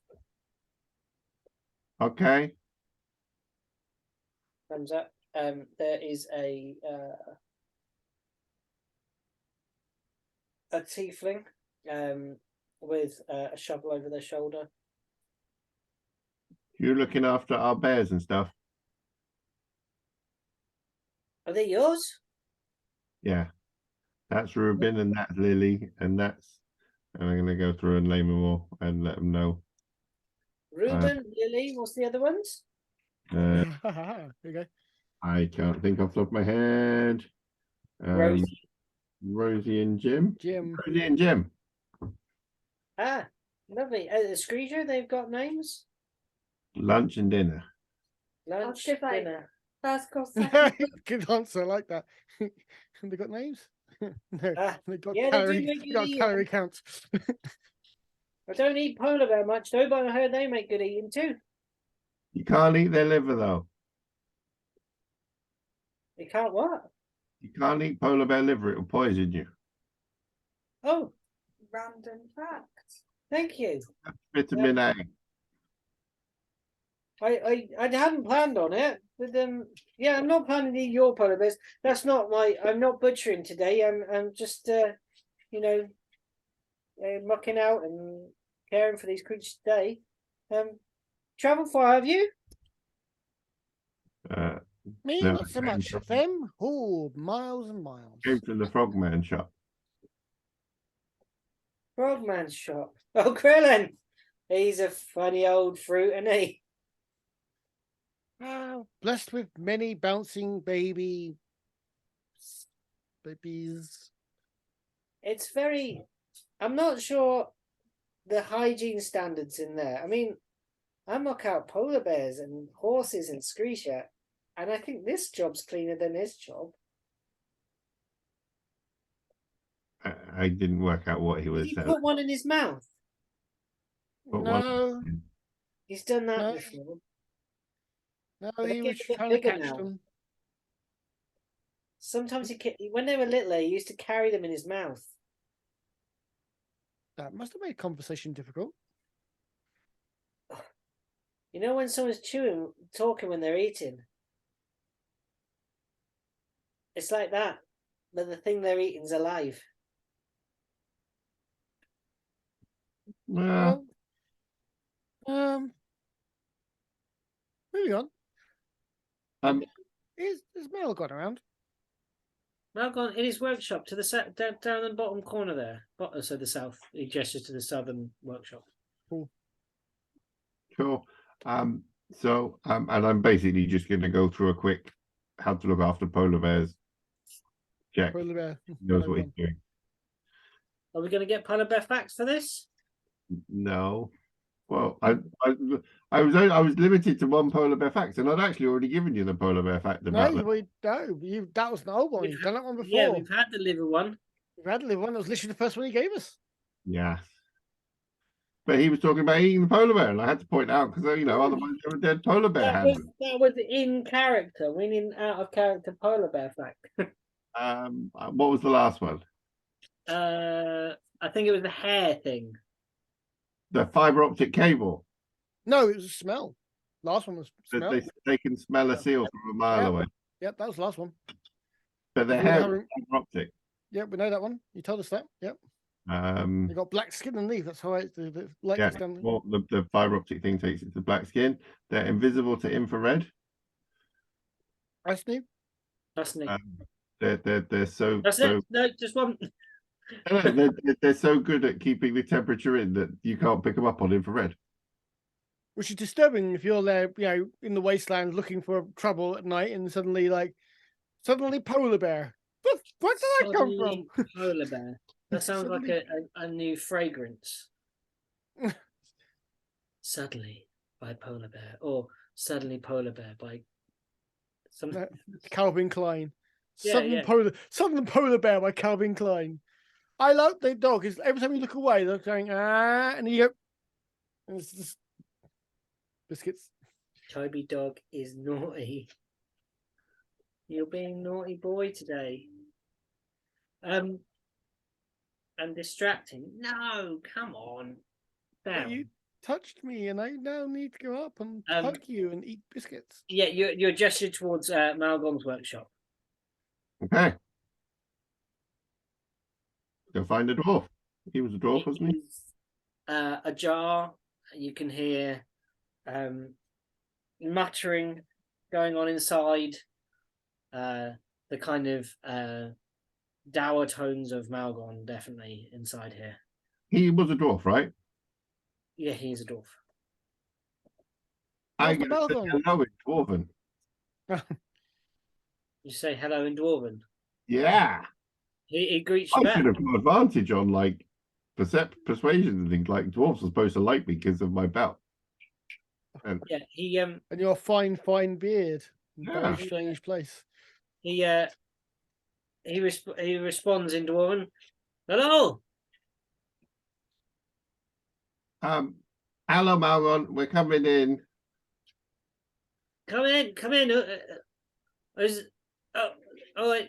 Okay. Thumbs up. There is a tiefling with a shovel over their shoulder. You're looking after our bears and stuff. Are they yours? Yeah, that's Ruben and that's Lily and that's. And I'm gonna go through and name them all and let them know. Reuben, Lily, what's the other ones? Uh, There you go. I can't think off the top of my head. Rosie. Rosie and Jim. Jim. Rosie and Jim. Ah, lovely. The Screeger, they've got names? Lunch and dinner. Lunch, give, like, dinner. First course, second course. Good answer. I like that. Have they got names? No, Ah, they got yeah, they do calorie. make They got good calorie eating. counts. I don't eat polar bear much though, but I heard they make good eating too. You can't eat their liver though. You can't what? You can't eat polar bear liver; it'll poison you. Oh, Random fact. thank you. Vitamin A. I hadn't planned on it, but yeah, I'm not planning to eat your polar bears. That's not I'm not butchering today. I'm just mucking out and caring for these creatures today. Travel far, have you? Me, No, not so much. Them, oh, miles and miles. came from the Frogman shop. Frogman's shop. Oh, Crelin. He's a funny old fruit, isn't he? Blessed with many bouncing babies. It's very. I'm not sure the hygiene standards in there. I mean, I muck out polar bears and horses and Screecher, and I think this job's cleaner than his job. I didn't work out what he Did was he saying. put one in his mouth? But No, He's done that No. before. no, But he they was get a bit trying to bigger catch now. them. Sometimes when they were littler, he used to carry them in his mouth. That must have made conversation difficult. You know when someone's talking when they're eating? It's like that, but the thing they're eating's alive. Well, Moving on. um, Is Mel gone around? Malgon in his workshop to the down the bottom corner there. So the south. He gestures to the southern workshop. Cool. Cool. So, and I'm basically just going to go through a quick how to look after polar bears check. Polar bear. Knows what he's doing. Are we going to get polar bear facts for this? No. Well, I was limited to one polar bear fact, and I'd actually already given you the polar bear fact about That was an old one. You've done that one before. Yeah, we've had the liver one. We've had the liver one. That was literally the first one he gave us. Yes. But he was talking about eating the polar bear, and I had to point out because otherwise they were dead polar bear. That was in character, winning out of character polar bear fact. What was the last one? I think it was the hair thing. The fiber optic cable. No, it was a smell. Last one was smell. They can smell a seal from a mile away. Yep, that was the last one. But their hair was fiber optic. Yep, we know that one. You told us that. Yep. They got black skin underneath. That's how the light gets down. Well, the fiber optic thing takes it to black skin. They're invisible to infrared. That's new. That's new. They're so. That's it. No, just one. They're so good at keeping the temperature in that you can't pick them up on infrared. Which is disturbing if you're there, in the wasteland looking for trouble at night, and suddenly polar bear. Where did that come from? Polar bear. That sounds like a new fragrance. Suddenly by Polar Bear, or Suddenly Polar Bear by Calvin Klein. Yeah, Southern Polar Bear by Calvin Klein. I love the dog. Is every time you look away, they're going and you go. And it's just biscuits. Toby dog is naughty. You're being naughty boy today. And distracting. No, come on. Down. You touched me, and I now need to go up and hug you and eat biscuits. Yeah, you're gestured towards Malgom's workshop. Okay. Go find a dwarf. He was a dwarf, wasn't he? Ajar. You can hear muttering going on inside. the kind of dour tones of Malgon definitely inside here. He was a dwarf, right? Yeah, he's a dwarf. I'm Master going to say Malcolm. hello in Dwarven. You say hello in Dwarven. Yeah. He greets you I back. should have got advantage on like persuasion and things. Like dwarves are supposed to like me because of my belt. And Yeah, he And your fine beard. Yeah. Very strange place. he responds in Dwarven. Hello. hello Malron, we're coming in. Come in.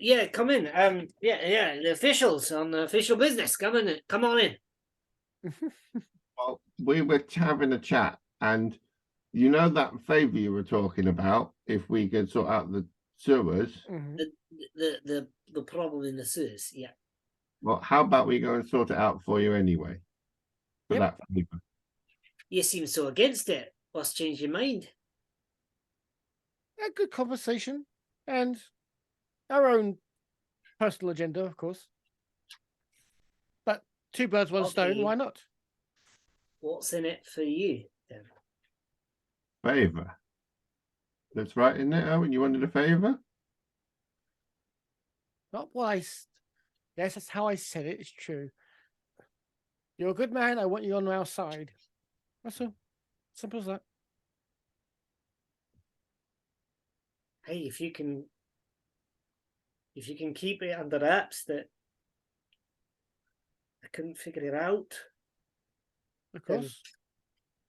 Yeah, come in. Yeah, the officials on the official business. Come on in. Well, we were having a chat, and you know that favor you were talking about, if we could sort out the sewers. Mhm. The problem in the sewers. Yeah. Well, how about we go and sort it out for you anyway? For Yep. that favor. You seem so against it. What's changed your mind? A good conversation. And our own personal agenda, of course. But two birds, one stone, Okay. why not? What's in it for you then? Favor. That's right, isn't it, Owen? You wanted a favor? Not what yes, that's how I said it. It's true. You're a good man. I want you on our side. That's all. Simple as that. Hey, if you can keep it under wraps that I couldn't figure it out. Of course.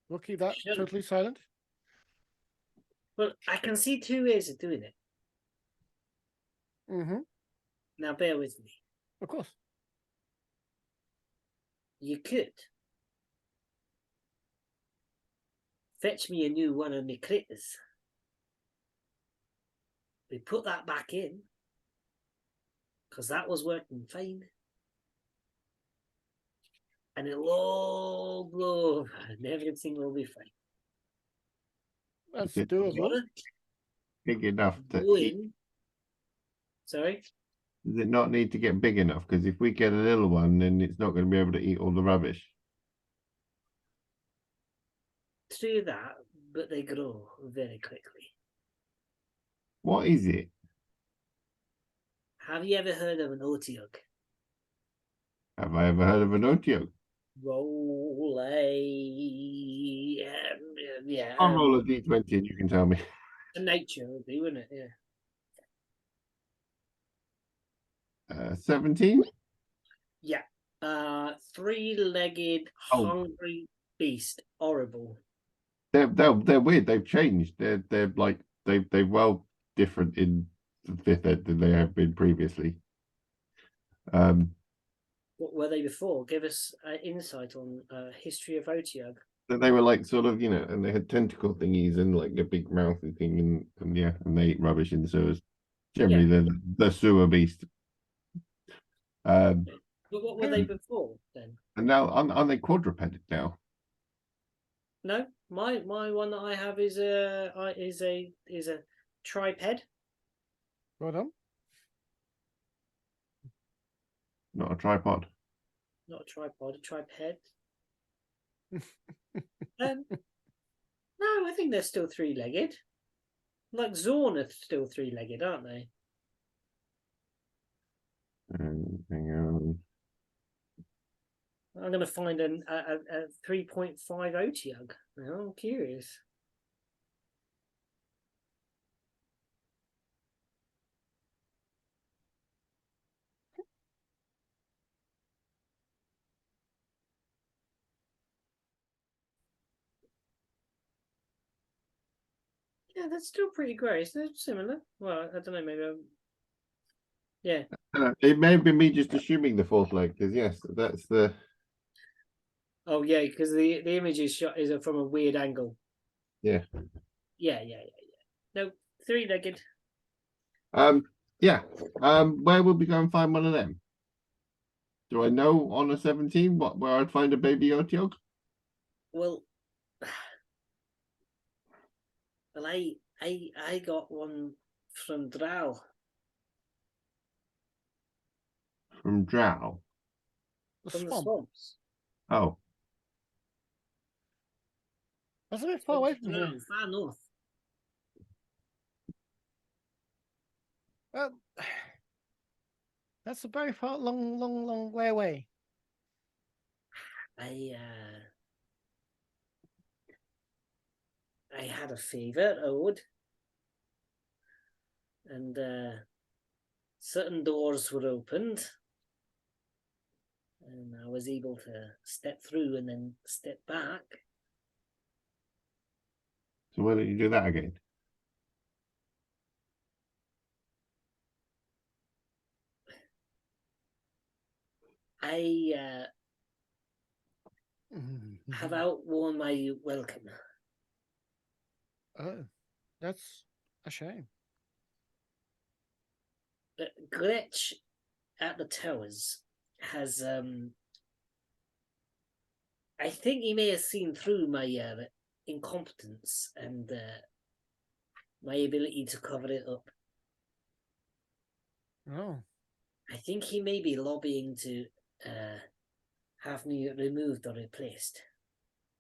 We'll keep that Sure. totally silent. Well, I can see two ways of doing it. Mm-hmm. Now bear with me. Of course. You could fetch me a new one of my critters. We put that back in because that was working fine. And it'll all blow over and everything will be fine. That's Okay. doable. Big enough to Go eat. in. Sorry? Does it not need to get big enough? Because if we get a little one, then it's not going to be able to eat all the rubbish. True that, but they grow very quickly. What is it? Have you ever heard of an otiug? Have I ever heard of an otio? Roll I'll roll a d20 and you can tell me. a nature would be, wouldn't it? Yeah. 17? Yeah. Three-legged, Oh. hungry beast. Horrible. They're weird. They've changed. They're like they're well different in the fifth ed than they have been previously. What were they before? Give us insight on history of otiug. They were like sort of, and they had tentacle thingies and like a big mouthy thing, and yeah, and they eat rubbish in the sewers. Generally, the sewer beast. But what were they before then? And now aren't they quadrupeded now? No, my one that I have is a triped. Well done. Not a tripod. Not a tripod, a triped. No, I think they're still three-legged. Like Zorn are still three-legged, aren't they? Hang on. I'm going to find a 3.5 otiug. I'm curious. Yeah, that's still pretty great. They're similar. Well, I don't know, maybe yeah. It may have been me just assuming the fourth leg, because yes, that's the. Oh yeah, because the image is shot is from a weird angle. Yeah. Yeah. No, three-legged. Yeah. Where would we go and find one of them? Do I know on a 17 where I'd find a baby otiog? Well, I got one from Drow. From Drow. The from the swamp. swamps. Oh, That's a bit far away from No, here. far north. Um, that's a very far, long way away. I had a fever, Ode, and certain doors were opened, and I was able to step through and then step back. so why don't you do that again? I have outworn my welcome. Oh, that's a shame. But Glitch at the towers has I think he may have seen through my incompetence and my ability to cover it up. Oh, I think he may be lobbying to have me removed or replaced.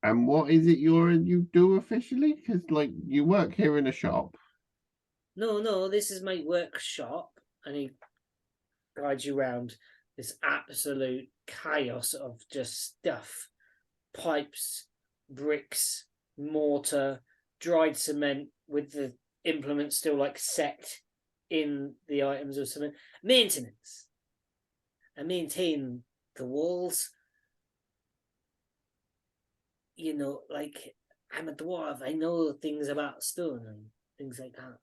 And what is it you do officially? Because like you work here in a shop. No, this is my workshop, and he guides you around this absolute chaos of just stuff. Pipes, bricks, mortar, dried cement with the implements still like set in the items of cement. Maintenance. I maintain the walls. You know, like I'm a dwarf. I know things about stone and things like that.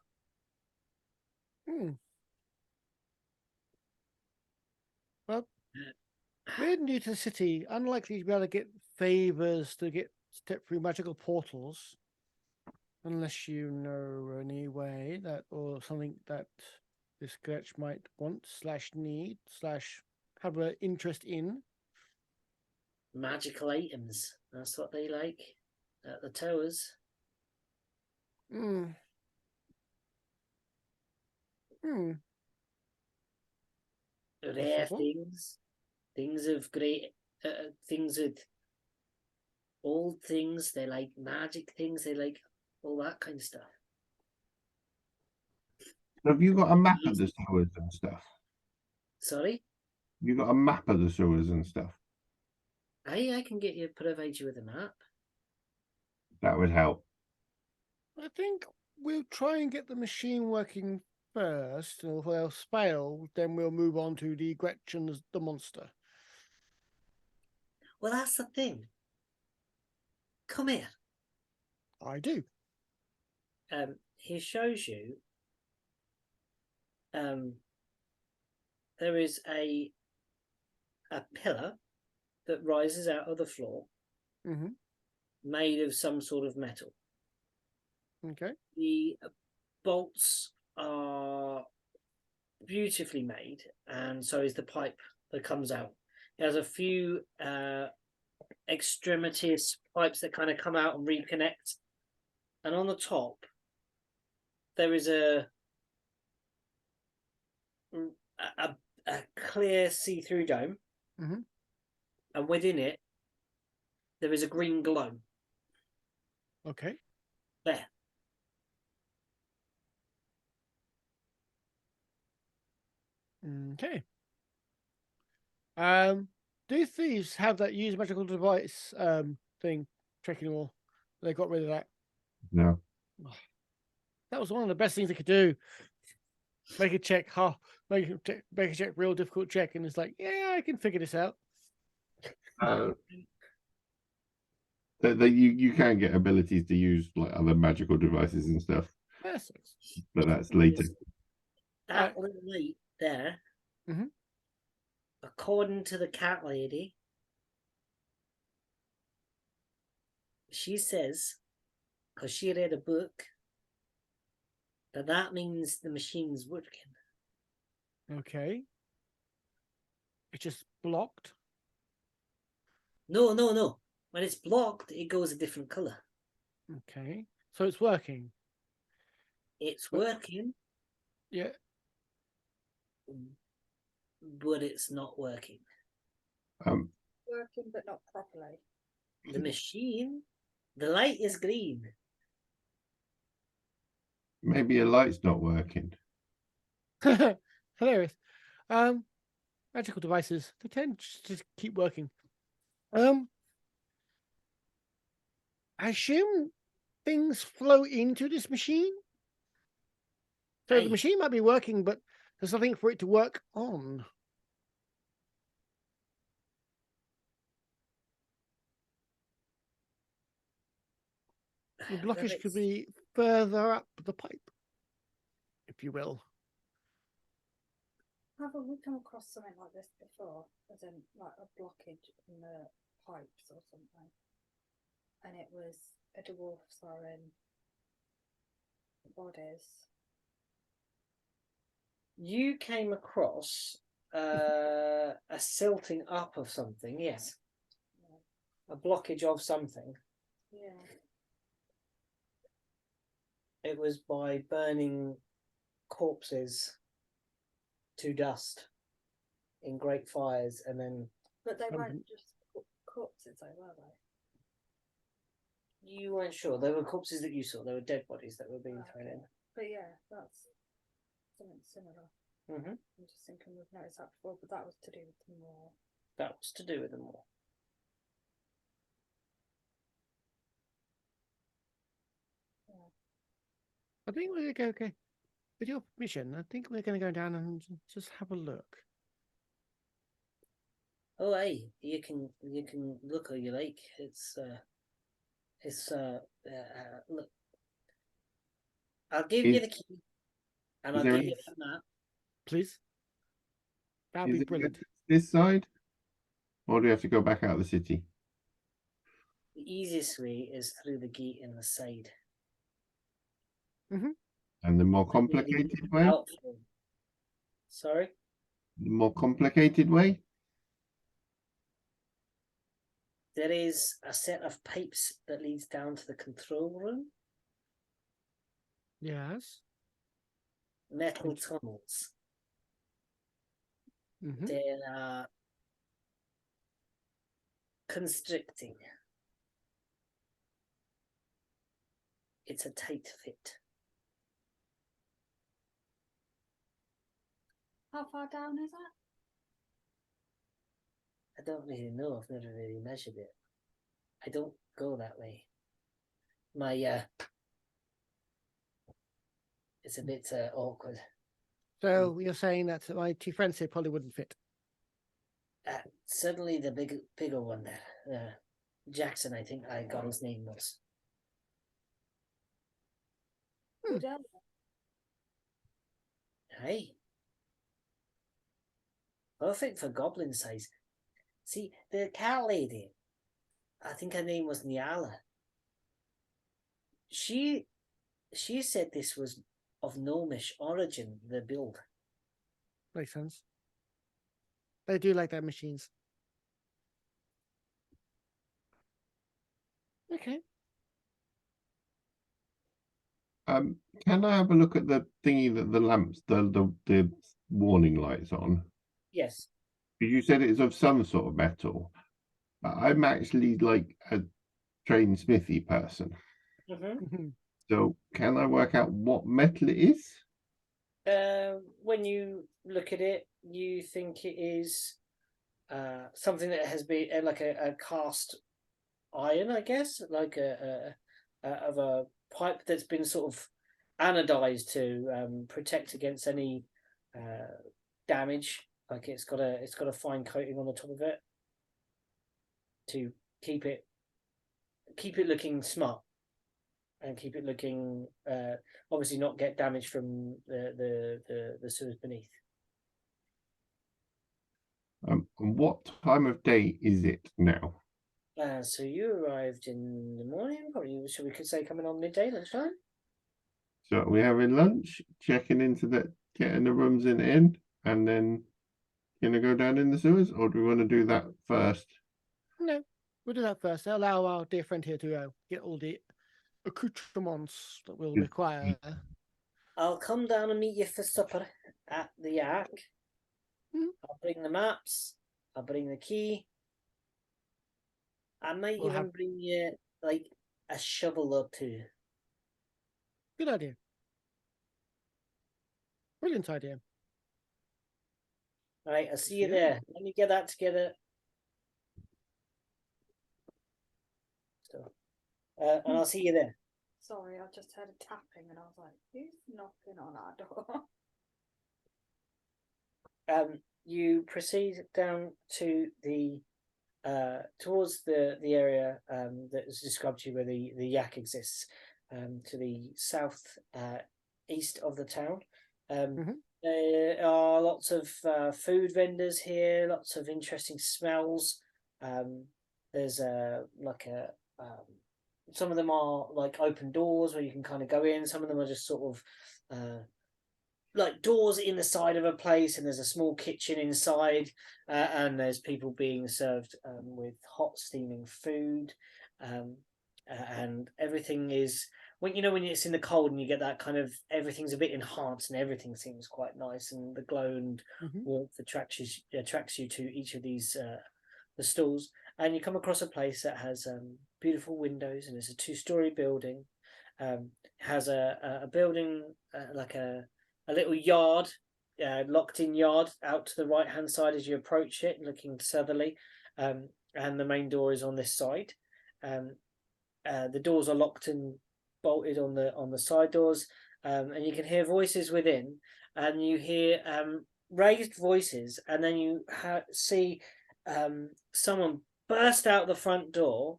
Well, we're new to the city. Unlikely to be able to get favors to step through magical portals, unless you know any way that or something that this Glitch might want / need / have an interest in. Magical items. That's what they like at the towers. Hmm. Rare Possible. things of great, things with old things. They like magic things. They like all that kind of stuff. Have you got a map of the sewers and stuff? Sorry, You got a map of the sewers and stuff? I can provide you with a map. That would help. I think we'll try and get the machine working first, and if else fail, then we'll move on to the Gretchen the monster. Well, that's the thing. Come here. I do. He shows you. There is a pillar that rises out of the floor, made of some sort of metal. Okay. The bolts are beautifully made, and so is the pipe that comes out. It has a few extremities pipes that kind of come out and reconnect, and on the top there is a clear see-through dome, and within it there is a green glow. Okay. There. Okay. Do thieves have that use magical device thing tracking all? They got rid of that. No. That was one of the best things they could do. Make a check, make a check, real difficult check, and it's like, yeah, I can figure this out. You can get abilities to use like other magical devices and stuff, Yes. but that's later. That little light there, according to the cat lady, she says, because she read a book, that means the machine's working. Okay. It's just blocked. No. When it's blocked, it goes a different color. Okay. So it's working. It's working. Yeah. but it's not working. Working, but not properly. The machine, the light is green. Maybe a light's not working. Hilarious. Magical devices, they tend to just keep working. I assume things flow into this machine. So the Aye. machine might be working, but there's nothing for it to work on. The Well, blockage could it's- be further up the pipe, if you will. Haven't we come across something like this before? As in, like a blockage in the pipes or something? And it was a dwarf throwing bodies. You came across a silting up of something, yes. A blockage of something. Yeah. It was by burning corpses to dust in great fires, and then But they weren't just corpses, though, were they? you weren't sure. There were corpses that you saw. There were dead bodies that were being thrown in. But yeah, that's something similar. Mm-hmm. I'm just thinking we've noticed that before, but that was to do with the more. That was to do with them all. Yeah. I think we're going to go, with your permission, I think we're going to go down and just have a look. Oh, hey, you can look all you like. Look. I'll give you the key, and is I'll there give you any- that map. Please. That'd Is be it brilliant. this side? Or do we have to go back out of the city? The easiest way is through the gate in the side. And the more Really complicated way? helpful. Sorry? The more complicated way? There is a set of pipes that leads down to the control room. Yes. Metal tunnels. Mm-hmm. They are constricting. It's a tight fit. How far down is that? I don't really know. I've never really measured it. I don't go that way. My it's a bit awkward. So you're saying that my two friends here probably wouldn't fit. Certainly the bigger one there. Jackson, I think I got his name was. Good area. Hey. Perfect for goblin size. See, the cat lady, I think her name was Niala. She said this was of gnomish origin, the build. Makes sense. They do like their machines. Okay. Can I have a look at the thingy that the lamps, the warning lights on? Yes. You said it's of some sort of metal. I'm actually like a trained smithy person. Mm-hmm. So can I work out what metal it is? When you look at it, you think it is something that has been like a cast iron, I guess, like of a pipe that's been sort of anodized to protect against any damage. Like it's got a fine coating on the top of it to keep it looking smart and keep it looking obviously not get damaged from the sewers beneath. And what time of day is it now? So you arrived in the morning, probably. Should we could say coming on midday, lunchtime? So we're having lunch, checking into getting the rooms in, and then gonna go down in the sewers, or do we want to do that first? No, we'll do that first. Allow our dear friend here to get all the accoutrements that we'll require. I'll come down and meet you for supper at the Ark. I'll bring the maps. I'll bring the key. I might We'll even have- bring you like a shovel or two. Good idea. Brilliant idea. All right, I'll see you Yeah. there. Let me get that together. So, and I'll see you there. Sorry, I just heard a tapping and I was like, who's knocking on our door? You proceed down to the towards the area that is described to you where the yak exists, to the south east of the town. There are lots of food vendors here, lots of interesting smells. There's some of them are like open doors where you can kind of go in. Some of them are just sort of like doors in the side of a place, and there's a small kitchen inside, and there's people being served with hot steaming food, and everything is when it's in the cold and you get that kind of everything's a bit enhanced and everything seems quite nice, and the glow and warmth attracts you to each of these the stalls, and you come across a place that has beautiful windows, and it's a 2-story building. Has a building like a little yard, locked in yard out to the right hand side as you approach it, looking southerly, and the main door is on this side. The doors are locked and bolted on the side doors, and you can hear voices within, and you hear raised voices, and then you see someone burst out the front door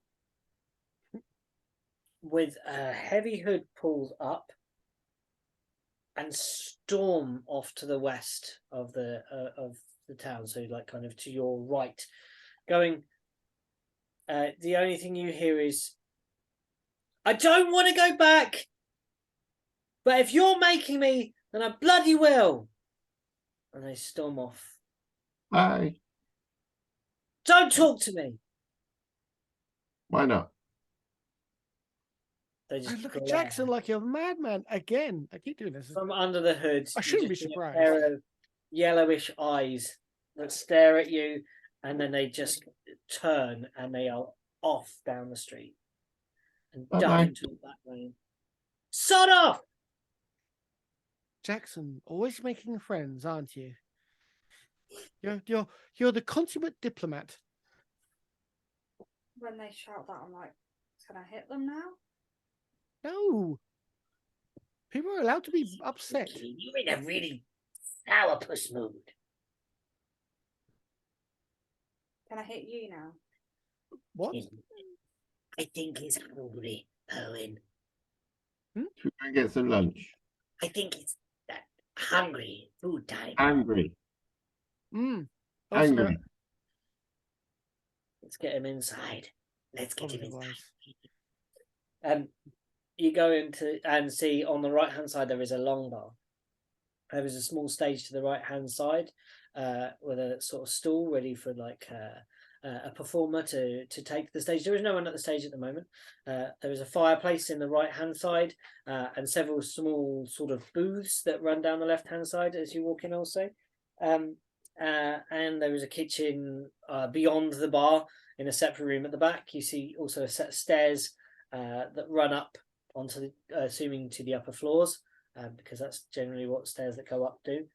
with a heavy hood pulled up and storm off to the west of the town, so like kind of to your right, going. The only thing you hear is, "I don't want to go back, but if you're making me, then I bloody will." And they storm off. Bye. Don't talk to me. Why not? They I just look at glare. Jackson like you're a madman again. I keep doing this. From under the hood. I shouldn't you be just see surprised. A pair of yellowish eyes that stare at you, and then they just turn and they are off down the street and duck Bye-bye. into the back lane. Sod off! Jackson, always making friends, aren't you? You're the consummate diplomat. When they shout that, I'm like, can I hit them now? No. People are allowed to be upset. You're in a really sourpuss mood. Can I hit you now? What? I think he's hungry, Owen. Should we go and get some lunch? I think it's that hungry food time. Angry. Also, Let's get him inside. Let's get him probably inside. wise. You go into and see on the right hand side there is a long bar. There is a small stage to the right hand side with a sort of stool ready for like a performer to take the stage. There is no one at the stage at the moment. There is a fireplace in the right hand side and several small sort of booths that run down the left hand side as you walk in also. And there is a kitchen beyond the bar in a separate room at the back. You see also a set of stairs that run up onto the assuming to the upper floors, because that's generally what stairs that go up do.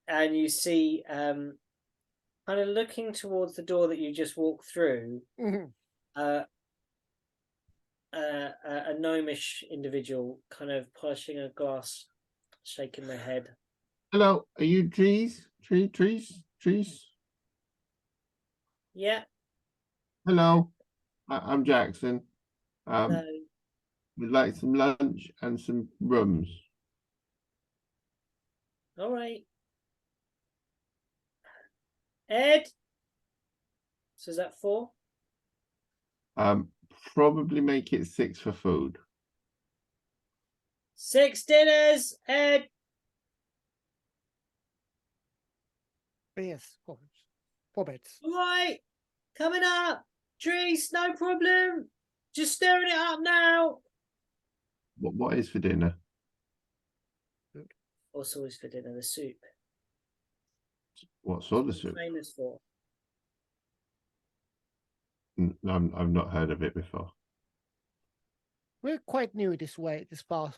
And you see kind of looking towards the door that you just walked through, a gnomish individual kind of polishing a glass, shaking their head. Hello, are you trees? Trees? Yeah. Hello, I'm Jackson. No. We'd like some lunch and some rooms. All right. Ed. So is that 4? Probably make it 6 for food. 6 dinners, Ed. Yes, 4 beds. All right. Coming up. Trees, no problem. Just stirring it up now. What is for dinner? What's always for dinner? The soup. What sort of What's it soup? famous for? I've not heard of it before. We're quite new this way, this far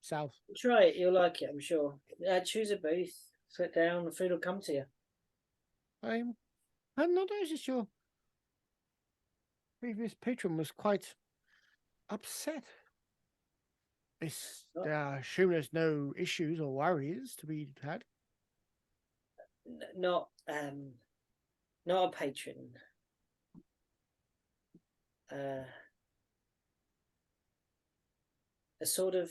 south. Try it. You'll like it, I'm sure. Choose a booth. Sit down. The food will come to you. I'm not actually sure. Previous patron was quite upset. I assume there's no issues or worries to be had. Not a patron. A sort of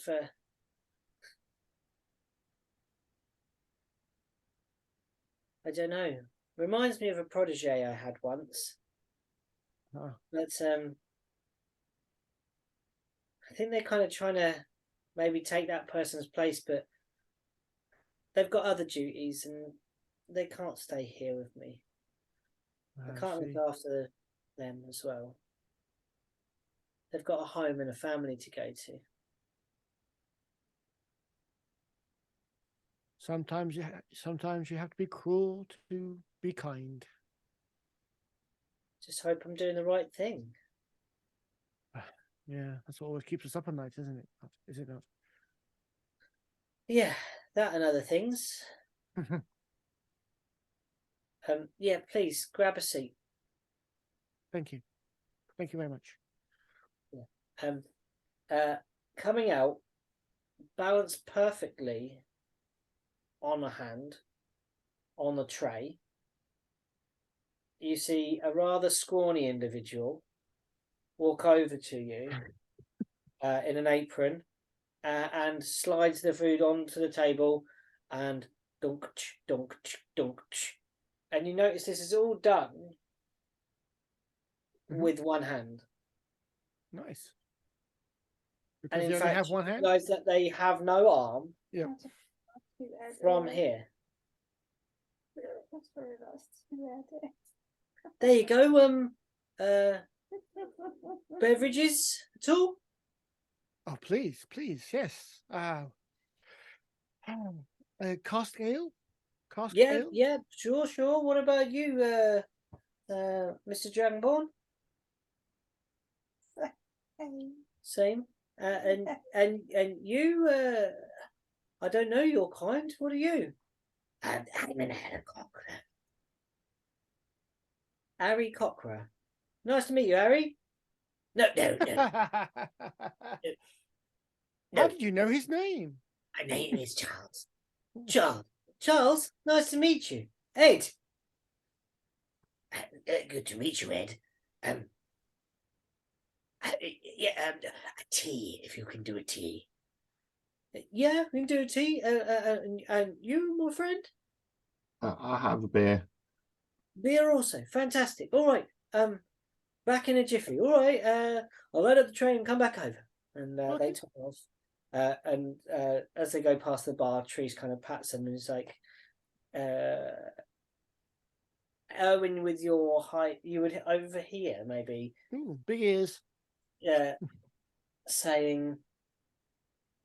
I don't know. Reminds me of a protege I had once. Oh. But I think they're kind of trying to maybe take that person's place, but they've got other duties and they can't stay here with me. I can't look after them as well. They've got a home and a family to go to. Sometimes you have to be cruel to be kind. Just hope I'm doing the right thing. Yeah, that's what always keeps us up at night, isn't it? Is it not? Yeah, that and other things. Yeah, please grab a seat. Thank you. Thank you very much. Yeah. Coming out, balanced perfectly on a hand, on the tray, you see a rather scrawny individual walk over to you in an apron and slides the food onto the table and dunk, dunk, dunk. And you notice this is all done with one hand. Nice. And Because in they only fact, have one you hand? realize that they have no arm Yeah. from here. That's very nice. There you go. Beverages at all? Oh, please, yes. Cask ale? Cask Yeah, ale? yeah, sure. What about you, Mr. Dragonborn? Same. And you, I don't know your kind. What are you? I'm an helicopter. Harry Cockra. Nice to meet you, Harry. No. How did you know his name? My name is Charles. Charles, nice to meet you. Ed. Good to meet you, Ed. Yeah, a tea, if you can do a tea. Yeah, we can do a tea. And you, my friend? I have a beer. Beer also. Fantastic. All right. Back in a jiffy. All right. I'll load up the train and come back over. And Okay. they took off. And as they go past the bar, Trees kind of pats them and is like, Erwin, with your height, you would over here maybe. Ooh, big ears. Yeah. Saying,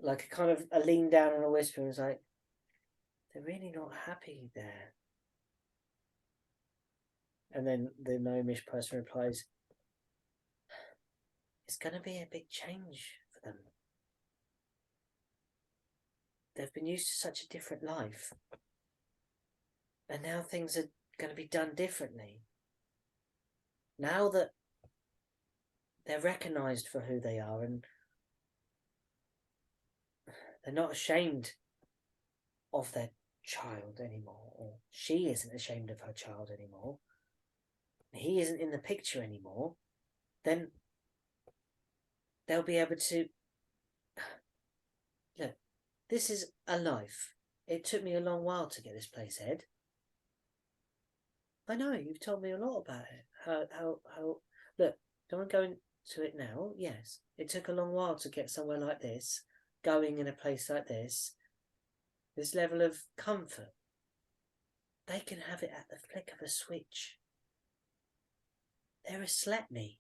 like a kind of a lean down and a whisper, and was like, they're really not happy there. And then the gnomish person replies, it's going to be a big change for them. They've been used to such a different life. And now things are going to be done differently. Now that they're recognised for who they are and they're not ashamed of their child anymore, or she isn't ashamed of her child anymore, he isn't in the picture anymore, then they'll be able to... Look, this is a life. It took me a long while to get this place, Ed. I know, you've told me a lot about it. How look, don't want to go into it now. Yes, it took a long while to get somewhere like this, going in a place like this level of comfort. They can have it at the flick of a switch. They're a Sletney.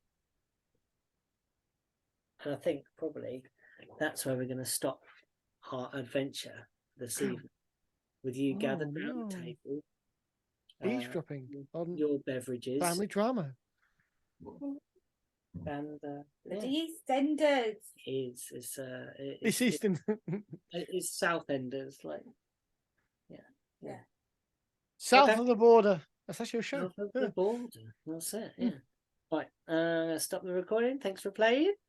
And I think probably that's where we're going to stop our adventure this evening, with you gathered Oh, around no. the table. Eavesdropping on your beverages family drama. and The yeah, EastEnders. This Eastern. it's Southenders, like South Okay. of the border. That's actually a show. south of Yeah. the border. That's it. Yeah. Right. Stop the recording. Thanks for playing.